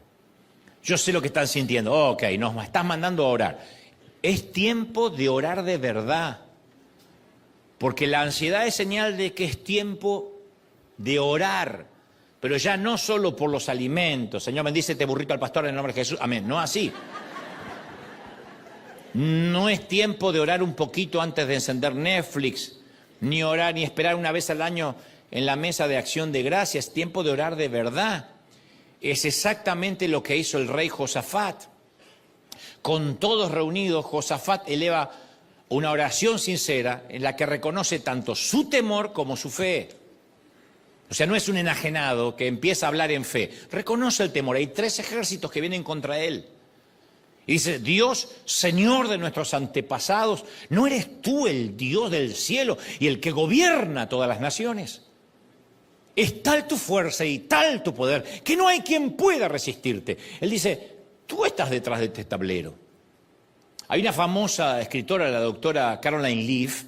Yo sé lo que están sintiendo. Ok, nos estás mandando a orar. Es tiempo de orar de verdad. Porque la ansiedad es señal de que es tiempo de orar. Pero ya no solo por los alimentos. Señor, bendice este burrito al pastor en el nombre de Jesús. Amén. No así. No es tiempo de orar un poquito antes de encender Netflix. Ni orar, ni esperar una vez al año en la mesa de acción de gracias, tiempo de orar de verdad. Es exactamente lo que hizo el rey Josafat. Con todos reunidos, Josafat eleva una oración sincera en la que reconoce tanto su temor como su fe. O sea, no es un enajenado que empieza a hablar en fe. Reconoce el temor. Hay 3 ejércitos que vienen contra él. Y dice, Dios, Señor de nuestros antepasados, ¿no eres tú el Dios del cielo y el que gobierna todas las naciones? Es tal tu fuerza y tal tu poder que no hay quien pueda resistirte. Él dice, tú estás detrás de este tablero. Hay una famosa escritora, la doctora Caroline Leaf.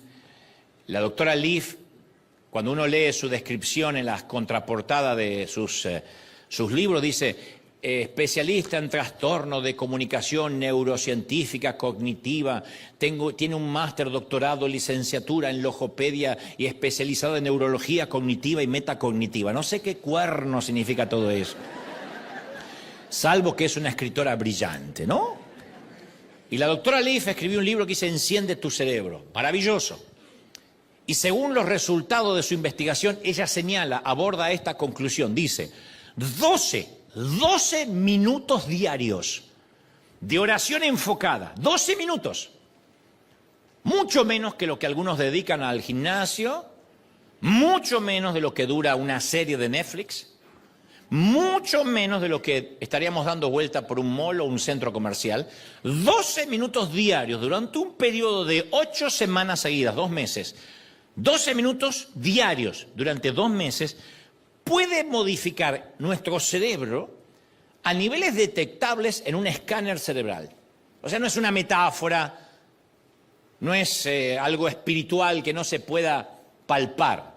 La doctora Leaf, cuando uno lee su descripción en las contraportadas de sus libros, dice, especialista en trastorno de comunicación neurocientífica cognitiva, tiene un máster, doctorado, licenciatura en logopedia y especializada en neurología cognitiva y metacognitiva. No sé qué cuerno significa todo eso, salvo que es una escritora brillante, ¿no? Y la doctora Leaf escribió un libro que dice Enciende tu cerebro, maravilloso. Y según los resultados de su investigación, ella señala, aborda esta conclusión, dice, 12 minutos diarios de oración enfocada, 12 minutos, mucho menos que lo que algunos dedican al gimnasio, mucho menos de lo que dura una serie de Netflix, mucho menos de lo que estaríamos dando vuelta por un mall o un centro comercial. 12 minutos diarios durante un periodo de 8 semanas seguidas, 2 meses. 12 minutos diarios durante 2 meses puede modificar nuestro cerebro a niveles detectables en un escáner cerebral. O sea, no es una metáfora, no es algo espiritual que no se pueda palpar.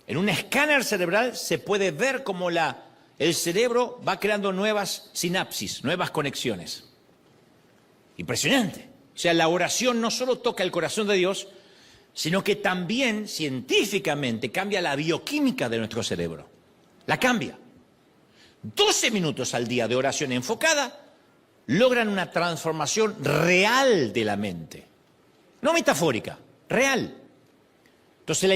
En un escáner cerebral se puede ver cómo el cerebro va creando nuevas sinapsis, nuevas conexiones. Impresionante. O sea, la oración no solo toca el corazón de Dios, sino que también científicamente cambia la bioquímica de nuestro cerebro. La cambia. 12 minutos al día de oración enfocada logran una transformación real de la mente. No metafórica, real. Entonces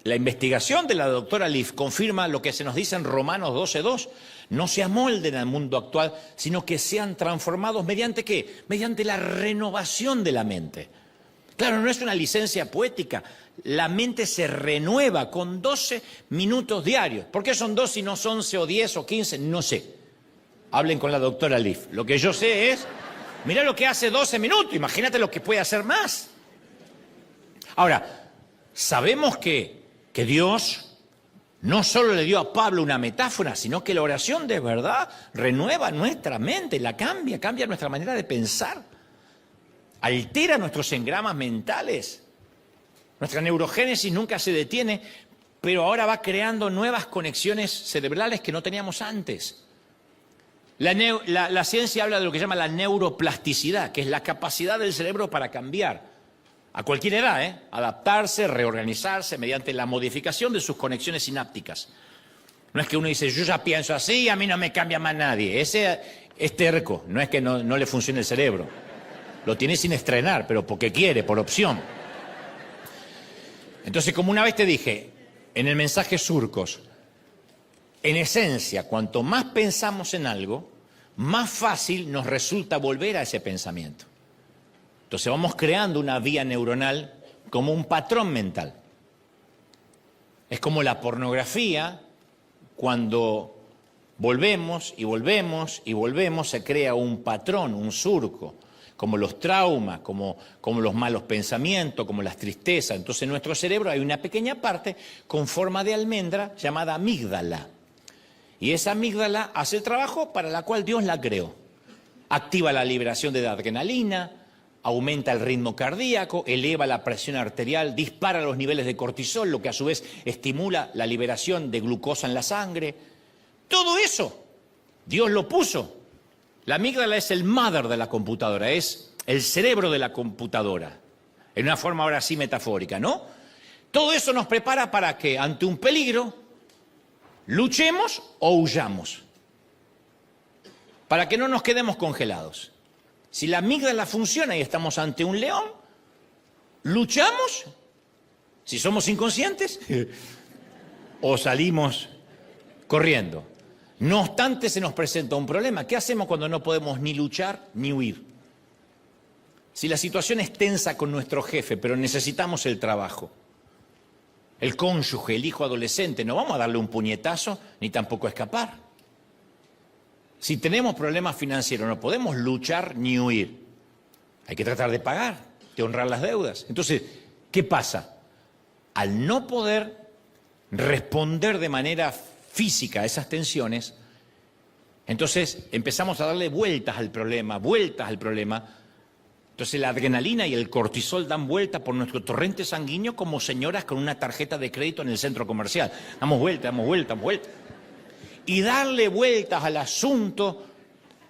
la investigación de la doctora Leaf confirma lo que se nos dice en Romanos 12:2. No se amolden al mundo actual, sino que sean transformados mediante ¿qué? Mediante la renovación de la mente. Claro, no es una licencia poética. La mente se renueva con 12 minutos diarios. ¿Por qué son 12 y no son 11 o 10 o 15? No sé. Hablen con la doctora Leaf. Lo que yo sé es, mirá lo que hace 12 minutos, imagínate lo que puede hacer más. Ahora, sabemos que Dios no solo le dio a Pablo una metáfora, sino que la oración de verdad renueva nuestra mente, la cambia nuestra manera de pensar, altera nuestros engramas mentales. Nuestra neurogénesis nunca se detiene, pero ahora va creando nuevas conexiones cerebrales que no teníamos antes. La ciencia habla de lo que llama la neuroplasticidad, que es la capacidad del cerebro para cambiar. A cualquier edad, adaptarse, reorganizarse mediante la modificación de sus conexiones sinápticas. No es que uno dice, yo ya pienso así, a mí no me cambia más nadie. Ese es terco, no es que no le funcione el cerebro. Lo tiene sin estrenar, pero porque quiere, por opción. Entonces, como una vez te dije, en el mensaje Surcos, en esencia, cuanto más pensamos en algo, más fácil nos resulta volver a ese pensamiento. Entonces vamos creando una vía neuronal como un patrón mental. Es como la pornografía, cuando volvemos y volvemos y volvemos, se crea un patrón, un surco, como los traumas, como los malos pensamientos, como las tristezas. Entonces en nuestro cerebro hay una pequeña parte con forma de almendra llamada amígdala. Y esa amígdala hace el trabajo para la cual Dios la creó. Activa la liberación de la adrenalina, aumenta el ritmo cardíaco, eleva la presión arterial, dispara los niveles de cortisol, lo que a su vez estimula la liberación de glucosa en la sangre. Todo eso, Dios lo puso. La amígdala es el mother de la computadora, es el cerebro de la computadora, en una forma ahora sí metafórica, ¿no? Todo eso nos prepara para que ante un peligro luchemos o huyamos, para que no nos quedemos congelados. Si la amígdala funciona y estamos ante un león, luchamos, si somos inconscientes, o salimos corriendo. No obstante, se nos presenta un problema. ¿Qué hacemos cuando no podemos ni luchar ni huir? Si la situación es tensa con nuestro jefe, pero necesitamos el trabajo, el cónyuge, el hijo adolescente, no vamos a darle un puñetazo ni tampoco escapar. Si tenemos problemas financieros, no podemos luchar ni huir. Hay que tratar de pagar, de honrar las deudas. Entonces, ¿qué pasa? Al no poder responder de manera física a esas tensiones, entonces empezamos a darle vueltas al problema. Entonces la adrenalina y el cortisol dan vueltas por nuestro torrente sanguíneo como señoras con una tarjeta de crédito en el centro comercial. Damos vueltas. Y darle vueltas al asunto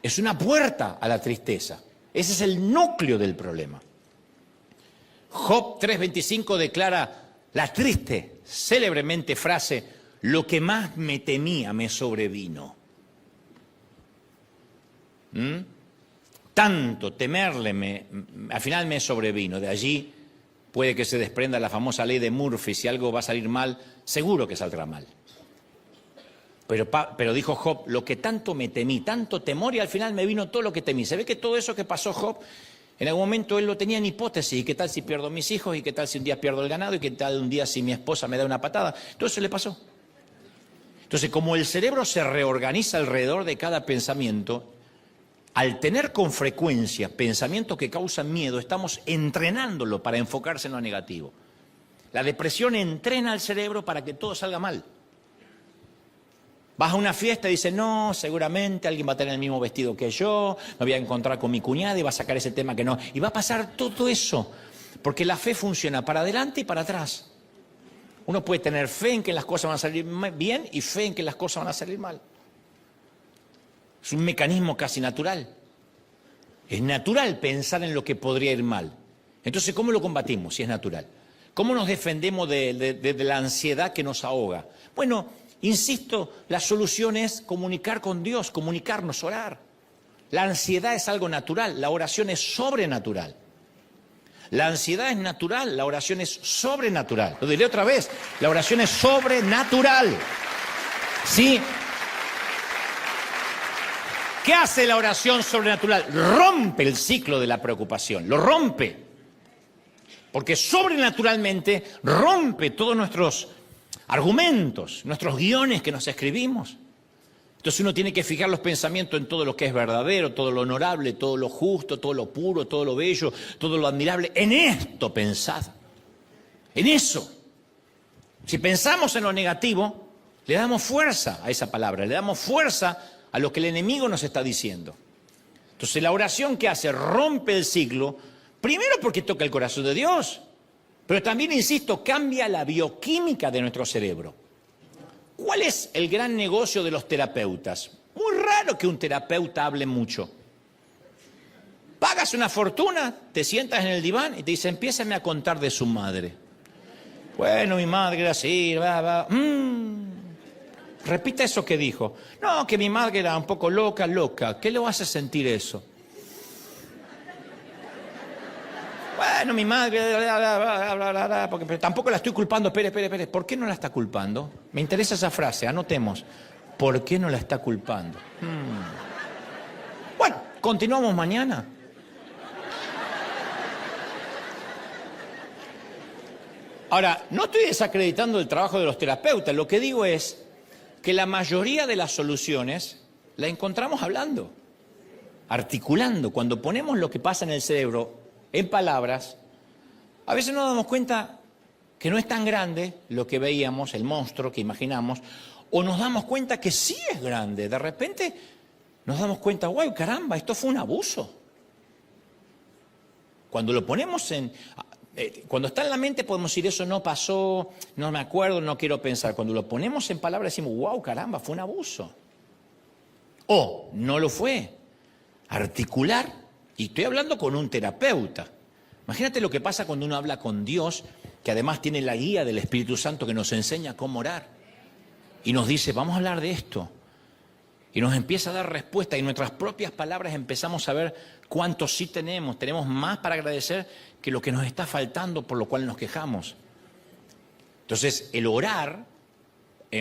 es una puerta a la tristeza. Ese es el núcleo del problema. Job 3:25 declara la triste, célebremente frase, lo que más me temía me sobrevino. Tanto temerle, al final me sobrevino. De allí puede que se desprenda la famosa ley de Murphy, si algo va a salir mal, seguro que saldrá mal. Pero dijo Job, lo que tanto me temí, tanto temor, y al final me vino todo lo que temí. Se ve que todo eso que pasó Job, en algún momento él lo tenía en hipótesis. ¿Y qué tal si pierdo mis hijos? ¿Y qué tal si un día pierdo el ganado? ¿Y qué tal un día si mi esposa me da una patada? Todo eso le pasó. Entonces, como el cerebro se reorganiza alrededor de cada pensamiento, al tener con frecuencia pensamientos que causan miedo, estamos entrenándolo para enfocarse en lo negativo. La depresión entrena al cerebro para que todo salga mal. Vas a una fiesta y dices, no, seguramente alguien va a tener el mismo vestido que yo, me voy a encontrar con mi cuñada y va a sacar ese tema que no. Y va a pasar todo eso, porque la fe funciona para adelante y para atrás. Uno puede tener fe en que las cosas van a salir bien y fe en que las cosas van a salir mal. Es un mecanismo casi natural. Es natural pensar en lo que podría ir mal. Entonces, ¿cómo lo combatimos si es natural? ¿Cómo nos defendemos de la ansiedad que nos ahoga? Bueno, insisto, la solución es comunicar con Dios, comunicarnos, orar. La ansiedad es algo natural, la oración es sobrenatural. La ansiedad es natural, la oración es sobrenatural. Lo diré otra vez, la oración es sobrenatural. ¿Sí? ¿Qué hace la oración sobrenatural? Rompe el ciclo de la preocupación, lo rompe. Porque sobrenaturalmente rompe todos nuestros argumentos, nuestros guiones que nos escribimos. Entonces uno tiene que fijar los pensamientos en todo lo que es verdadero, todo lo honorable, todo lo justo, todo lo puro, todo lo bello, todo lo admirable. En esto pensad, en eso. Si pensamos en lo negativo, le damos fuerza a esa palabra, le damos fuerza a lo que el enemigo nos está diciendo. Entonces la oración que hace rompe el ciclo, primero porque toca el corazón de Dios, pero también, insisto, cambia la bioquímica de nuestro cerebro. ¿Cuál es el gran negocio de los terapeutas? Muy raro que un terapeuta hable mucho. Pagas una fortuna, te sientas en el diván y te dice, empiézame a contar de su madre. Bueno, mi madre era así, Repita eso que dijo. No, que mi madre era un poco loca. ¿Qué le hace sentir eso? Bueno, mi madre, pero tampoco la estoy culpando. Espere. ¿Por qué no la está culpando? Me interesa esa frase, anotemos. ¿Por qué no la está culpando? Bueno, continuamos mañana. Ahora, no estoy desacreditando el trabajo de los terapeutas. Lo que digo es que la mayoría de las soluciones la encontramos hablando, articulando. Cuando ponemos lo que pasa en el cerebro en palabras, a veces nos damos cuenta que no es tan grande lo que veíamos, el monstruo que imaginamos, o nos damos cuenta que sí es grande. De repente nos damos cuenta, ¡guay, caramba, esto fue un abuso! Cuando lo ponemos cuando está en la mente podemos decir, eso no pasó, no me acuerdo, no quiero pensar. Cuando lo ponemos en palabras decimos, ¡wow, caramba, fue un abuso! O no lo fue. Articular. Y estoy hablando con un terapeuta. Imagínate lo que pasa cuando uno habla con Dios, que además tiene la guía del Espíritu Santo que nos enseña cómo orar. Y nos dice, vamos a hablar de esto. Y nos empieza a dar respuesta y en nuestras propias palabras empezamos a ver cuánto sí tenemos. Tenemos más para agradecer que lo que nos está faltando, por lo cual nos quejamos. Entonces, el orar,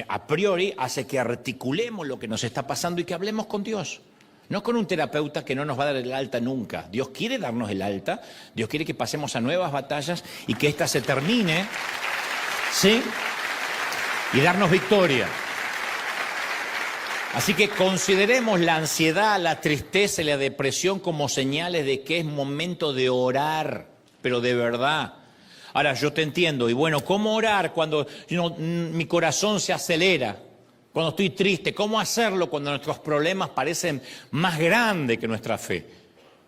a priori, hace que articulemos lo que nos está pasando y que hablemos con Dios. No con un terapeuta que no nos va a dar el alta nunca. Dios quiere darnos el alta, Dios quiere que pasemos a nuevas batallas y que ésta se termine, ¿sí? Y darnos victoria. Así que consideremos la ansiedad, la tristeza y la depresión como señales de que es momento de orar, pero de verdad. Ahora, yo te entiendo, y bueno, ¿cómo orar cuando mi corazón se acelera? Cuando estoy triste, ¿cómo hacerlo cuando nuestros problemas parecen más grandes que nuestra fe?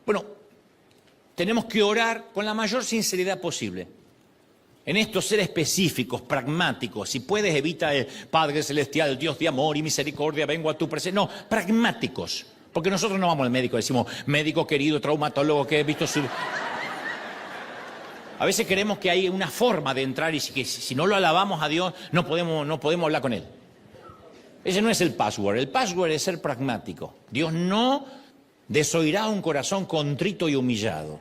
Bueno, tenemos que orar con la mayor sinceridad posible. En esto ser específicos, pragmáticos. Si puedes, evita el Padre Celestial, Dios de amor y misericordia, vengo a tu presencia. No, pragmáticos. Porque nosotros no vamos al médico, decimos, médico querido, traumatólogo, que he visto su... A veces queremos que hay una forma de entrar y que si no lo alabamos a Dios, no podemos hablar con Él. Ese no es el password. El password es ser pragmático. Dios no desoirá un corazón contrito y humillado.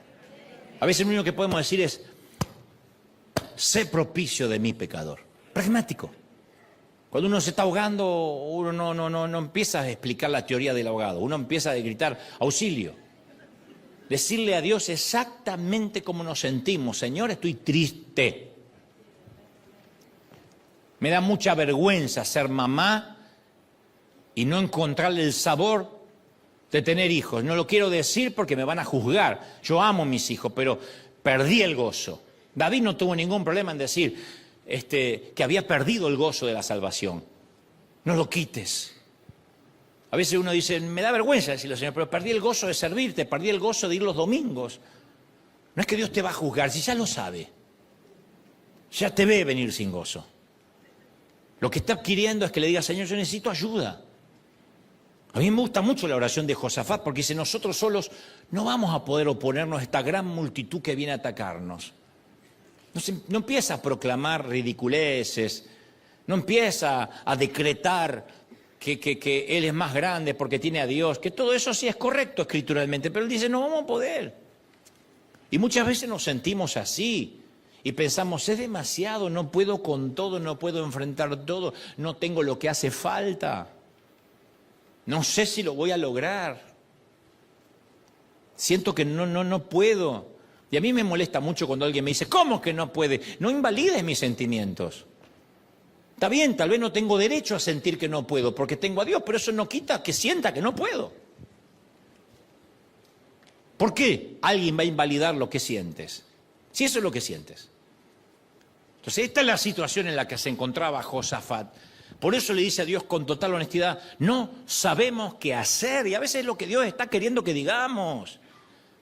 A veces lo único que podemos decir es, sé propicio de mi pecador. Pragmático. Cuando uno se está ahogando, uno no empieza a explicar la teoría del ahogado. Uno empieza a gritar, auxilio. Decirle a Dios exactamente cómo nos sentimos. Señor, estoy triste. Me da mucha vergüenza ser mamá y no encontrarle el sabor de tener hijos. No lo quiero decir porque me van a juzgar. Yo amo a mis hijos, pero perdí el gozo. David no tuvo ningún problema en decir que había perdido el gozo de la salvación. No lo quites. A veces uno dice, me da vergüenza decirlo, Señor, pero perdí el gozo de servirte, perdí el gozo de ir los domingos. No es que Dios te va a juzgar, si ya lo sabe. Ya te ve venir sin gozo. Lo que está adquiriendo es que le diga, Señor, yo necesito ayuda. A mí me gusta mucho la oración de Josafat, porque dice, nosotros solos no vamos a poder oponernos a esta gran multitud que viene a atacarnos. No empieza a proclamar ridiculeces, no empieza a decretar que Él es más grande porque tiene a Dios, que todo eso sí es correcto escrituralmente, pero Él dice, no vamos a poder. Y muchas veces nos sentimos así y pensamos, es demasiado, no puedo con todo, no puedo enfrentar todo, no tengo lo que hace falta, no sé si lo voy a lograr, siento que no puedo. Y a mí me molesta mucho cuando alguien me dice, ¿cómo que no puede? No invalides mis sentimientos. Está bien, tal vez no tengo derecho a sentir que no puedo, porque tengo a Dios, pero eso no quita que sienta que no puedo. ¿Por qué alguien va a invalidar lo que sientes? Si eso es lo que sientes. Entonces, esta es la situación en la que se encontraba Josafat. Por eso le dice a Dios con total honestidad, no sabemos qué hacer. Y a veces es lo que Dios está queriendo que digamos.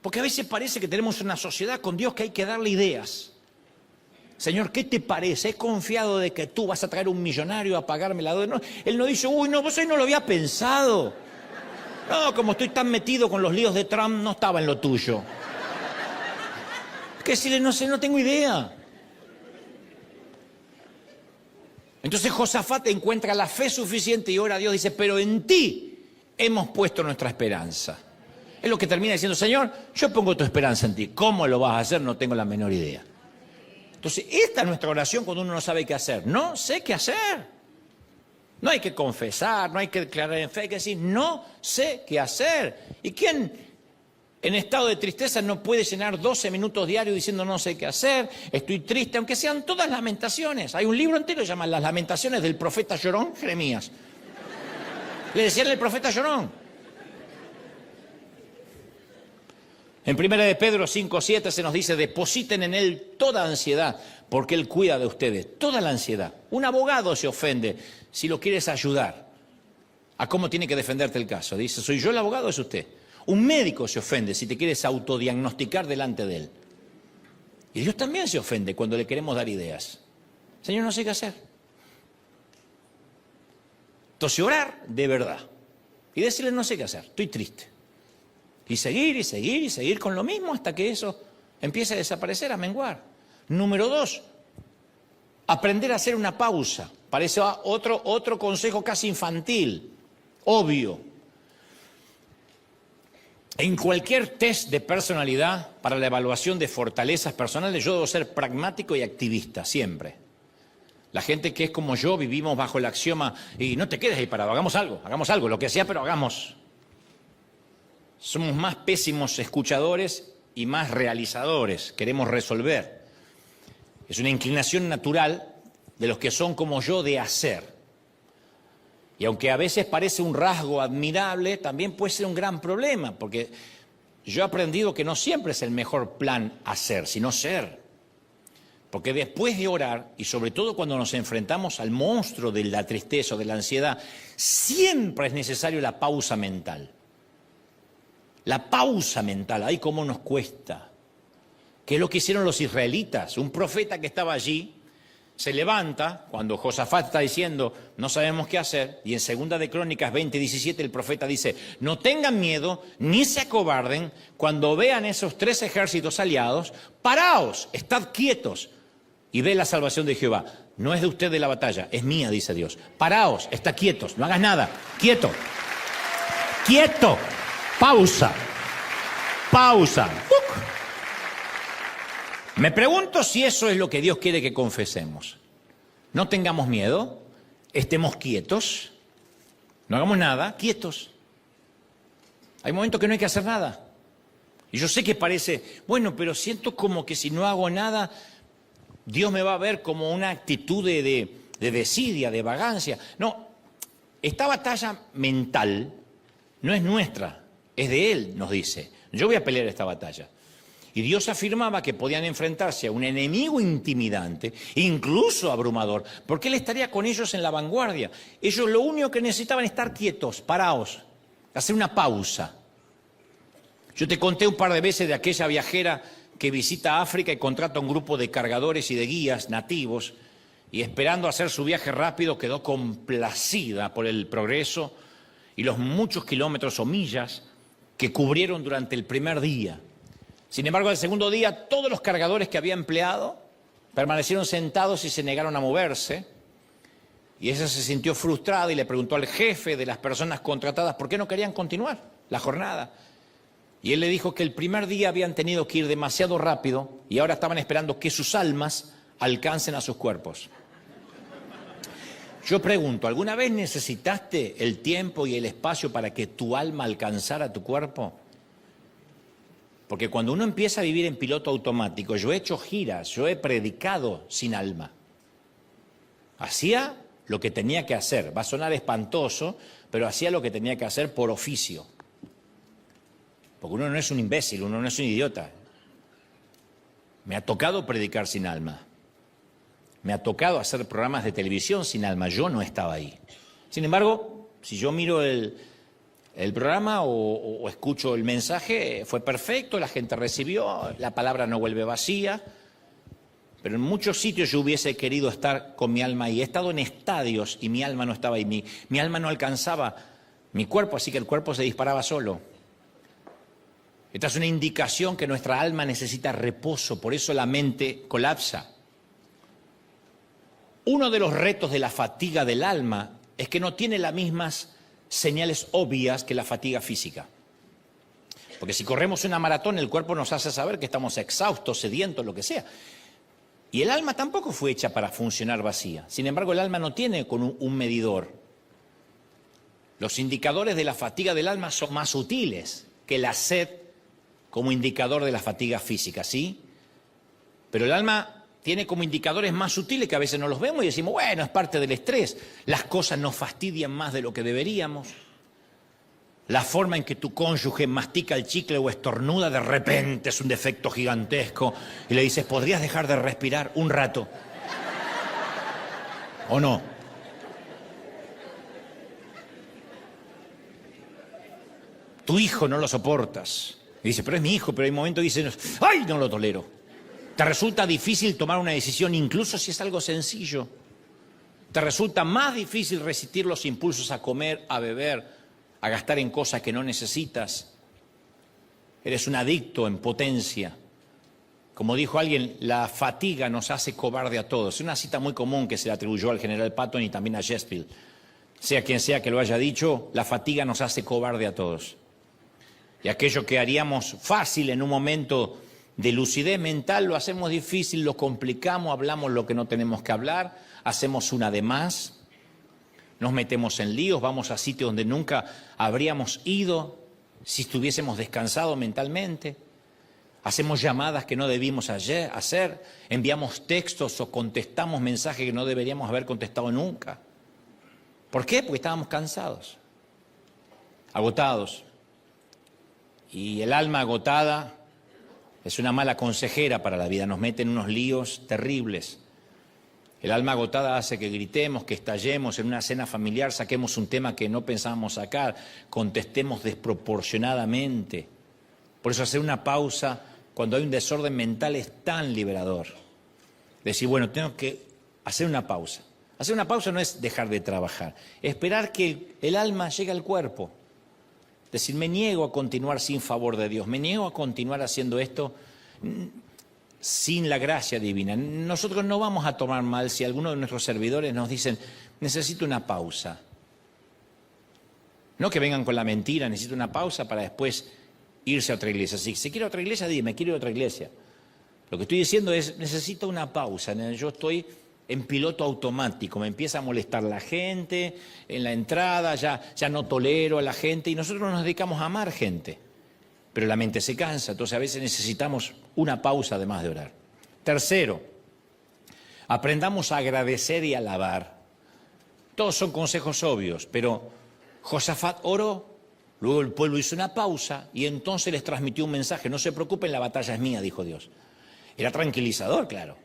Porque a veces parece que tenemos una sociedad con Dios que hay que darle ideas. Señor, ¿qué te parece? He confiado de que tú vas a traer un millonario a pagarme la deuda. No, él no dice, uy, no, vos hoy no lo había pensado. No, como estoy tan metido con los líos de Trump, no estaba en lo tuyo. Es que decirle, no sé, no tengo idea. Entonces Josafat encuentra la fe suficiente y ora a Dios, dice, pero en ti hemos puesto nuestra esperanza. Es lo que termina diciendo, Señor, yo pongo tu esperanza en ti. ¿Cómo lo vas a hacer? No tengo la menor idea. Entonces, esta es nuestra oración cuando uno no sabe qué hacer. No sé qué hacer. No hay que confesar, no hay que declarar en fe, hay que decir, no sé qué hacer. ¿Y quién en estado de tristeza no puede llenar 12 minutos diarios diciendo no sé qué hacer, estoy triste, aunque sean todas lamentaciones? Hay un libro entero que se llama Las lamentaciones del profeta llorón, Jeremías. Le decían el profeta llorón. En 1 de Pedro 5:7 se nos dice, depositen en Él toda ansiedad, porque Él cuida de ustedes, toda la ansiedad. Un abogado se ofende si lo quieres ayudar a cómo tiene que defenderte el caso. Dice, ¿soy yo el abogado o es usted? Un médico se ofende si te quieres autodiagnosticar delante de Él. Y Dios también se ofende cuando le queremos dar ideas. Señor, no sé qué hacer. Entonces orar de verdad y decirle no sé qué hacer, estoy triste. Y seguir, y seguir, y seguir con lo mismo hasta que eso empiece a desaparecer, a menguar. Número 2, aprender a hacer una pausa. Parece otro consejo casi infantil, obvio. En cualquier test de personalidad para la evaluación de fortalezas personales, yo debo ser pragmático y activista, siempre. La gente que es como yo, vivimos bajo el axioma, y no te quedes ahí parado, hagamos algo, lo que sea, pero hagamos. Somos más pésimos escuchadores y más realizadores, queremos resolver. Es una inclinación natural de los que son como yo de hacer. Y aunque a veces parece un rasgo admirable, también puede ser un gran problema, porque yo he aprendido que no siempre es el mejor plan hacer, sino ser. Porque después de orar, y sobre todo cuando nos enfrentamos al monstruo de la tristeza o de la ansiedad, siempre es necesario la pausa mental. La pausa mental, ay, cómo nos cuesta. ¿Qué es lo que hicieron los israelitas? Un profeta que estaba allí se levanta cuando Josafat está diciendo no sabemos qué hacer, y en 2 de Crónicas 20:17 el profeta dice, no tengan miedo ni se acobarden cuando vean esos 3 ejércitos aliados, paraos, estad quietos y ve la salvación de Jehová. No es de usted de la batalla, es mía, dice Dios. Paraos, está quietos, no hagas nada, quieto, quieto. Pausa. Me pregunto si eso es lo que Dios quiere que confesemos. No tengamos miedo, estemos quietos, no hagamos nada, quietos. Hay momentos que no hay que hacer nada. Y yo sé que parece, bueno, pero siento como que si no hago nada, Dios me va a ver como una actitud de desidia, de vagancia. No, esta batalla mental no es nuestra. Es de Él, nos dice. Yo voy a pelear esta batalla. Y Dios afirmaba que podían enfrentarse a un enemigo intimidante, incluso abrumador, porque Él estaría con ellos en la vanguardia. Ellos lo único que necesitaban es estar quietos, parados, hacer una pausa. Yo te conté un par de veces de aquella viajera que visita África y contrata un grupo de cargadores y de guías nativos, y esperando hacer su viaje rápido quedó complacida por el progreso y los muchos kilómetros o millas que cubrieron durante el primer día. Sin embargo, al segundo día, todos los cargadores que había empleado permanecieron sentados y se negaron a moverse. Y ella se sintió frustrada y le preguntó al jefe de las personas contratadas por qué no querían continuar la jornada. Y él le dijo que el primer día habían tenido que ir demasiado rápido y ahora estaban esperando que sus almas alcancen a sus cuerpos. Yo pregunto, ¿alguna vez necesitaste el tiempo y el espacio para que tu alma alcanzara tu cuerpo? Porque cuando uno empieza a vivir en piloto automático, yo he hecho giras, yo he predicado sin alma. Hacía lo que tenía que hacer, va a sonar espantoso, pero hacía lo que tenía que hacer por oficio. Porque uno no es un imbécil, uno no es un idiota. Me ha tocado predicar sin alma. Me ha tocado hacer programas de televisión sin alma, yo no estaba ahí. Sin embargo, si yo miro el programa o escucho el mensaje, fue perfecto, la gente recibió, la palabra no vuelve vacía, pero en muchos sitios yo hubiese querido estar con mi alma ahí. He estado en estadios y mi alma no estaba ahí, mi alma no alcanzaba mi cuerpo, así que el cuerpo se disparaba solo. Esta es una indicación que nuestra alma necesita reposo, por eso la mente colapsa. Uno de los retos de la fatiga del alma es que no tiene las mismas señales obvias que la fatiga física. Porque si corremos una maratón, el cuerpo nos hace saber que estamos exhaustos, sedientos, lo que sea. Y el alma tampoco fue hecha para funcionar vacía. Sin embargo, el alma no tiene con un medidor. Los indicadores de la fatiga del alma son más sutiles que la sed como indicador de la fatiga física, ¿sí? Pero el alma tiene como indicadores más sutiles que a veces no los vemos y decimos, bueno, es parte del estrés. Las cosas nos fastidian más de lo que deberíamos. La forma en que tu cónyuge mastica el chicle o estornuda de repente es un defecto gigantesco. Y le dices, ¿podrías dejar de respirar un rato? ¿O no? Tu hijo no lo soportas. Y dice, pero es mi hijo, pero hay momentos que dicen, ¡ay, no lo tolero! Te resulta difícil tomar una decisión, incluso si es algo sencillo. Te resulta más difícil resistir los impulsos a comer, a beber, a gastar en cosas que no necesitas. Eres un adicto en potencia. Como dijo alguien, la fatiga nos hace cobarde a todos. Es una cita muy común que se le atribuyó al general Patton y también a Shakespeare. Sea quien sea que lo haya dicho, la fatiga nos hace cobarde a todos. Y aquello que haríamos fácil en un momento de lucidez mental, lo hacemos difícil, lo complicamos, hablamos lo que no tenemos que hablar, hacemos una de más, nos metemos en líos, vamos a sitios donde nunca habríamos ido si estuviésemos descansados mentalmente, hacemos llamadas que no debimos hacer, enviamos textos o contestamos mensajes que no deberíamos haber contestado nunca. ¿Por qué? Porque estábamos cansados, agotados. Y el alma agotada es una mala consejera para la vida, nos mete en unos líos terribles. El alma agotada hace que gritemos, que estallemos en una cena familiar, saquemos un tema que no pensábamos sacar, contestemos desproporcionadamente. Por eso hacer una pausa cuando hay un desorden mental es tan liberador. Decir, bueno, tengo que hacer una pausa. Hacer una pausa no es dejar de trabajar, es esperar que el alma llegue al cuerpo. Decir, me niego a continuar sin favor de Dios, me niego a continuar haciendo esto sin la gracia divina. Nosotros no vamos a tomar mal si algunos de nuestros servidores nos dicen, necesito una pausa. No que vengan con la mentira, necesito una pausa para después irse a otra iglesia. Si se quiere a otra iglesia, dime, quiero ir a otra iglesia. Lo que estoy diciendo es, necesito una pausa, yo estoy en piloto automático, me empieza a molestar la gente en la entrada, ya no tolero a la gente y nosotros nos dedicamos a amar gente, pero la mente se cansa, entonces a veces necesitamos una pausa además de orar. Tercero, aprendamos a agradecer y alabar. Todos son consejos obvios, pero Josafat oró Luego el pueblo hizo una pausa y entonces les transmitió un mensaje. No se preocupen, la batalla es mía, dijo Dios. Era tranquilizador, claro,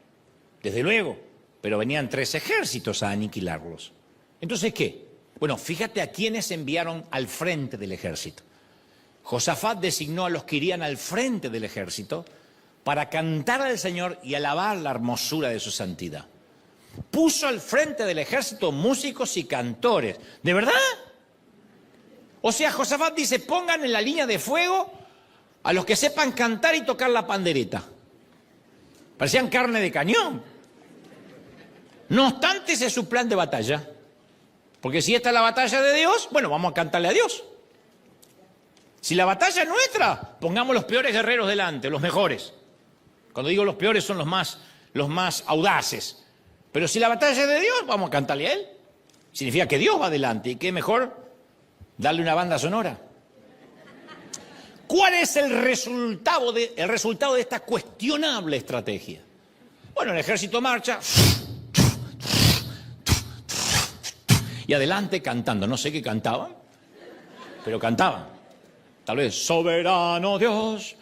desde luego, pero venían 3 ejércitos a aniquilarlos. Entonces, ¿qué? Bueno, fíjate a quienes enviaron al frente del ejército. Josafat designó a los que irían al frente del ejército para cantar al Señor y alabar la hermosura de su santidad. Puso al frente del ejército músicos y cantores. ¿De verdad? O sea, Josafat dice, pongan en la línea de fuego a los que sepan cantar y tocar la pandereta. Parecían carne de cañón. No obstante, ese es su plan de batalla. Porque si esta es la batalla de Dios, bueno, vamos a cantarle a Dios. Si la batalla es nuestra, pongamos los peores guerreros delante, los mejores. Cuando digo los peores son los más audaces. Pero si la batalla es de Dios, vamos a cantarle a Él. Significa que Dios va adelante. ¿Y qué mejor? Darle una banda sonora. ¿Cuál es el resultado de esta cuestionable estrategia? Bueno, el ejército marcha y adelante cantando. No sé qué cantaban, pero cantaban. Tal vez, soberano Dios,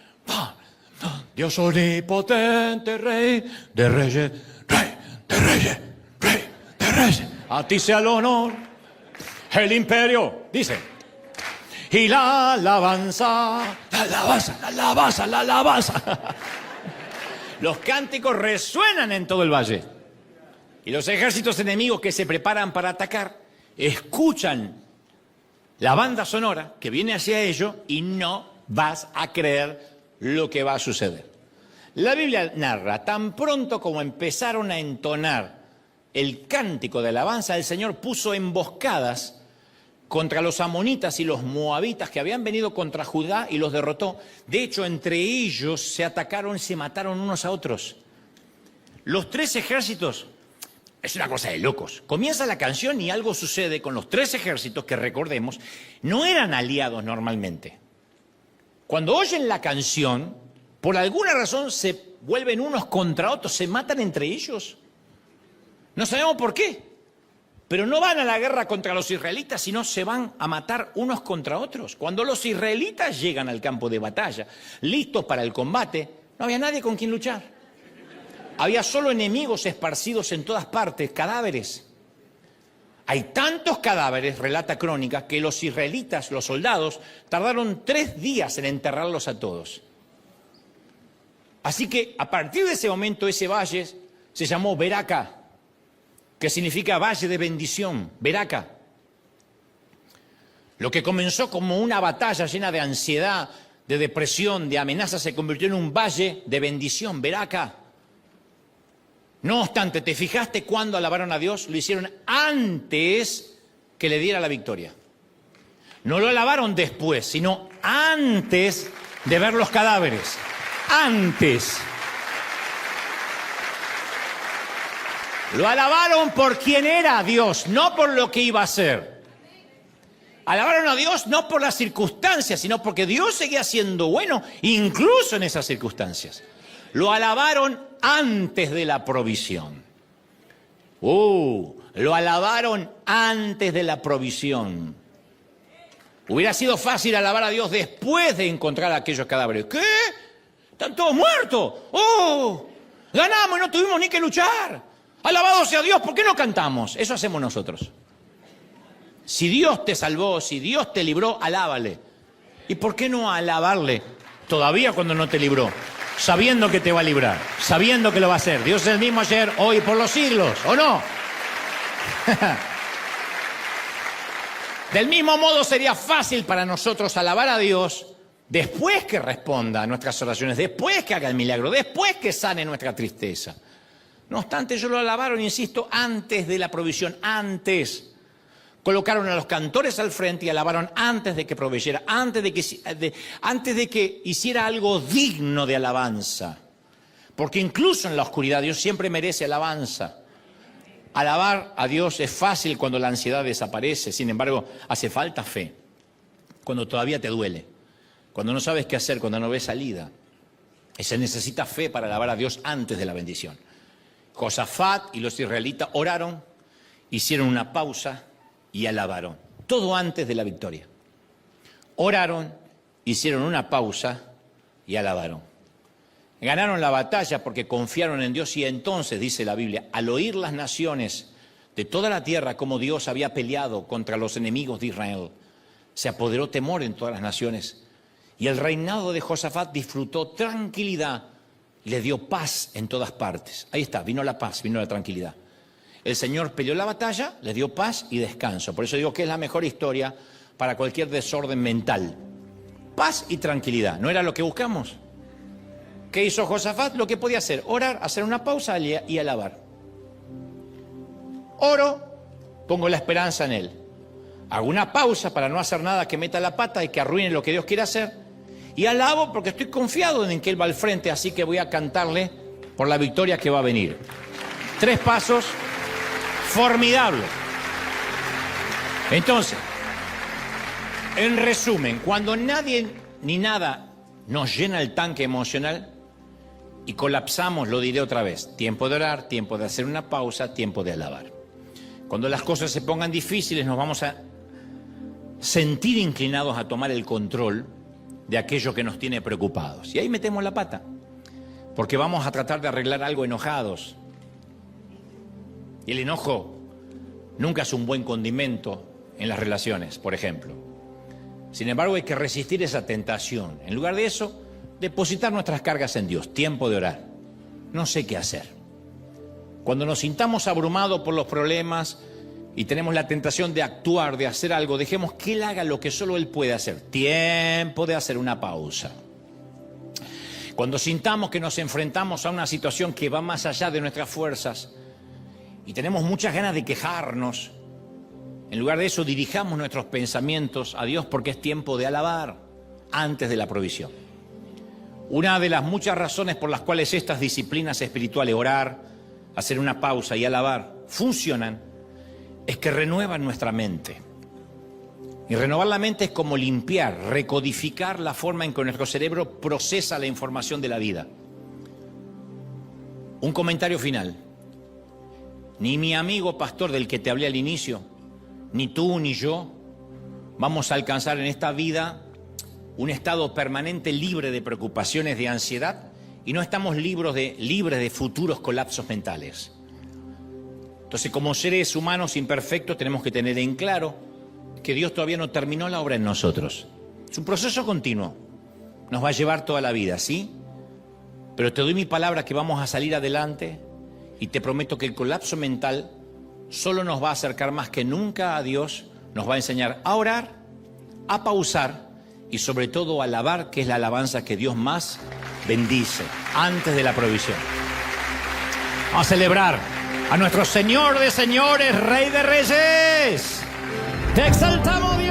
Dios omnipotente, Rey de reyes, Rey de reyes, Rey de reyes. A ti sea el honor, el imperio, dice. Y la alabanza, la alabanza, la alabanza, la alabanza. Los cánticos resuenan en todo el valle. Y los ejércitos enemigos que se preparan para atacar escuchan la banda sonora que viene hacia ellos y no vas a creer lo que va a suceder. La Biblia narra, tan pronto como empezaron a entonar el cántico de alabanza, el Señor puso emboscadas contra los amonitas y los moabitas que habían venido contra Judá y los derrotó. De hecho, entre ellos se atacaron y se mataron unos a otros. Los 3 ejércitos, es una cosa de locos. Comienza la canción y algo sucede con los 3 ejércitos que, recordemos, no eran aliados normalmente. Cuando oyen la canción, por alguna razón se vuelven unos contra otros, se matan entre ellos. No sabemos por qué, pero no van a la guerra contra los israelitas, sino se van a matar unos contra otros. Cuando los israelitas llegan al campo de batalla, listos para el combate, no había nadie con quien luchar. Había solo enemigos esparcidos en todas partes, cadáveres. Hay tantos cadáveres, relata Crónica, que los israelitas, los soldados, tardaron 3 días en enterrarlos a todos. Así que a partir de ese momento ese valle se llamó Beraca, que significa valle de bendición, Beraca. Lo que comenzó como una batalla llena de ansiedad, de depresión, de amenazas, se convirtió en un valle de bendición, Beraca. No obstante, ¿te fijaste cuando alabaron a Dios? Lo hicieron antes que le diera la victoria. No lo alabaron después, sino antes de ver los cadáveres. Antes. Lo alabaron por quién era Dios, no por lo que iba a hacer. Alabaron a Dios no por las circunstancias, sino porque Dios seguía siendo bueno, incluso en esas circunstancias. Lo alabaron antes de la provisión. Lo alabaron antes de la provisión. Hubiera sido fácil alabar a Dios después de encontrar aquellos cadáveres. ¿Qué? ¿Están todos muertos? Ganamos y no tuvimos ni que luchar. Alabado sea Dios, ¿por qué no cantamos? Eso hacemos nosotros. Si Dios te salvó, si Dios te libró, alábale. ¿Y por qué no alabarle todavía cuando no te libró? Sabiendo que te va a librar, sabiendo que lo va a hacer. Dios es el mismo ayer, hoy, por los siglos, ¿o no? Del mismo modo sería fácil para nosotros alabar a Dios después que responda a nuestras oraciones, después que haga el milagro, después que sane nuestra tristeza. No obstante, ellos lo alabaron, insisto, antes de la provisión, antes. Colocaron a los cantores al frente y alabaron antes de que proveyera, antes de que hiciera algo digno de alabanza. Porque incluso en la oscuridad Dios siempre merece alabanza. Alabar a Dios es fácil cuando la ansiedad desaparece, sin embargo, hace falta fe. Cuando todavía te duele, cuando no sabes qué hacer, cuando no ves salida. Y se necesita fe para alabar a Dios antes de la bendición. Josafat y los israelitas oraron, hicieron una pausa y alabaron. Todo antes de la victoria. oraron, hicieron una pausa y alabaron. Ganaron la batalla porque confiaron en Dios y entonces, dice la Biblia, al oír las naciones de toda la tierra como Dios había peleado contra los enemigos de Israel, se apoderó temor en todas las naciones y el reinado de Josafat disfrutó tranquilidad y le dio paz en todas partes. Ahí está, vino la paz, vino la tranquilidad. El Señor peleó la batalla, le dio paz y descanso. Por eso digo que es la mejor historia para cualquier desorden mental. Paz y tranquilidad. ¿No era lo que buscamos? ¿Qué hizo Josafat? Lo que podía hacer, orar, hacer una pausa y alabar. Oro, pongo la esperanza en Él. Hago una pausa para no hacer nada que meta la pata y que arruine lo que Dios quiere hacer. Y alabo porque estoy confiado en que Él va al frente, así que voy a cantarle por la victoria que va a venir. 3 pasos formidables. Entonces, en resumen, cuando nadie ni nada nos llena el tanque emocional y colapsamos, lo diré otra vez, tiempo de orar, tiempo de hacer una pausa, tiempo de alabar. Cuando las cosas se pongan difíciles nos vamos a sentir inclinados a tomar el control de aquello que nos tiene preocupados. Y ahí metemos la pata, porque vamos a tratar de arreglar algo enojados. Y el enojo nunca es un buen condimento en las relaciones, por ejemplo. Sin embargo, hay que resistir esa tentación. En lugar de eso, depositar nuestras cargas en Dios. Tiempo de orar. No sé qué hacer. Cuando nos sintamos abrumados por los problemas y tenemos la tentación de actuar, de hacer algo, dejemos que Él haga lo que solo Él puede hacer. Tiempo de hacer una pausa. Cuando sintamos que nos enfrentamos a una situación que va más allá de nuestras fuerzas y tenemos muchas ganas de quejarnos, en lugar de eso dirijamos nuestros pensamientos a Dios porque es tiempo de alabar antes de la provisión. Una de las muchas razones por las cuales estas disciplinas espirituales, orar, hacer una pausa y alabar, funcionan, es que renuevan nuestra mente. Y renovar la mente es como limpiar, recodificar la forma en que nuestro cerebro procesa la información de la vida. Un comentario final. Ni mi amigo pastor del que te hablé al inicio, ni tú ni yo, vamos a alcanzar en esta vida un estado permanente libre de preocupaciones, de ansiedad, y no estamos libres de futuros colapsos mentales. Entonces, como seres humanos imperfectos, tenemos que tener en claro que Dios todavía no terminó la obra en nosotros. Es un proceso continuo. Nos va a llevar toda la vida, ¿sí? Pero te doy mi palabra que vamos a salir adelante y te prometo que el colapso mental solo nos va a acercar más que nunca a Dios, nos va a enseñar a orar, a pausar y sobre todo a alabar, que es la alabanza que Dios más bendice antes de la provisión. Vamos a celebrar a nuestro Señor de señores, Rey de reyes. Te exaltamos, Dios.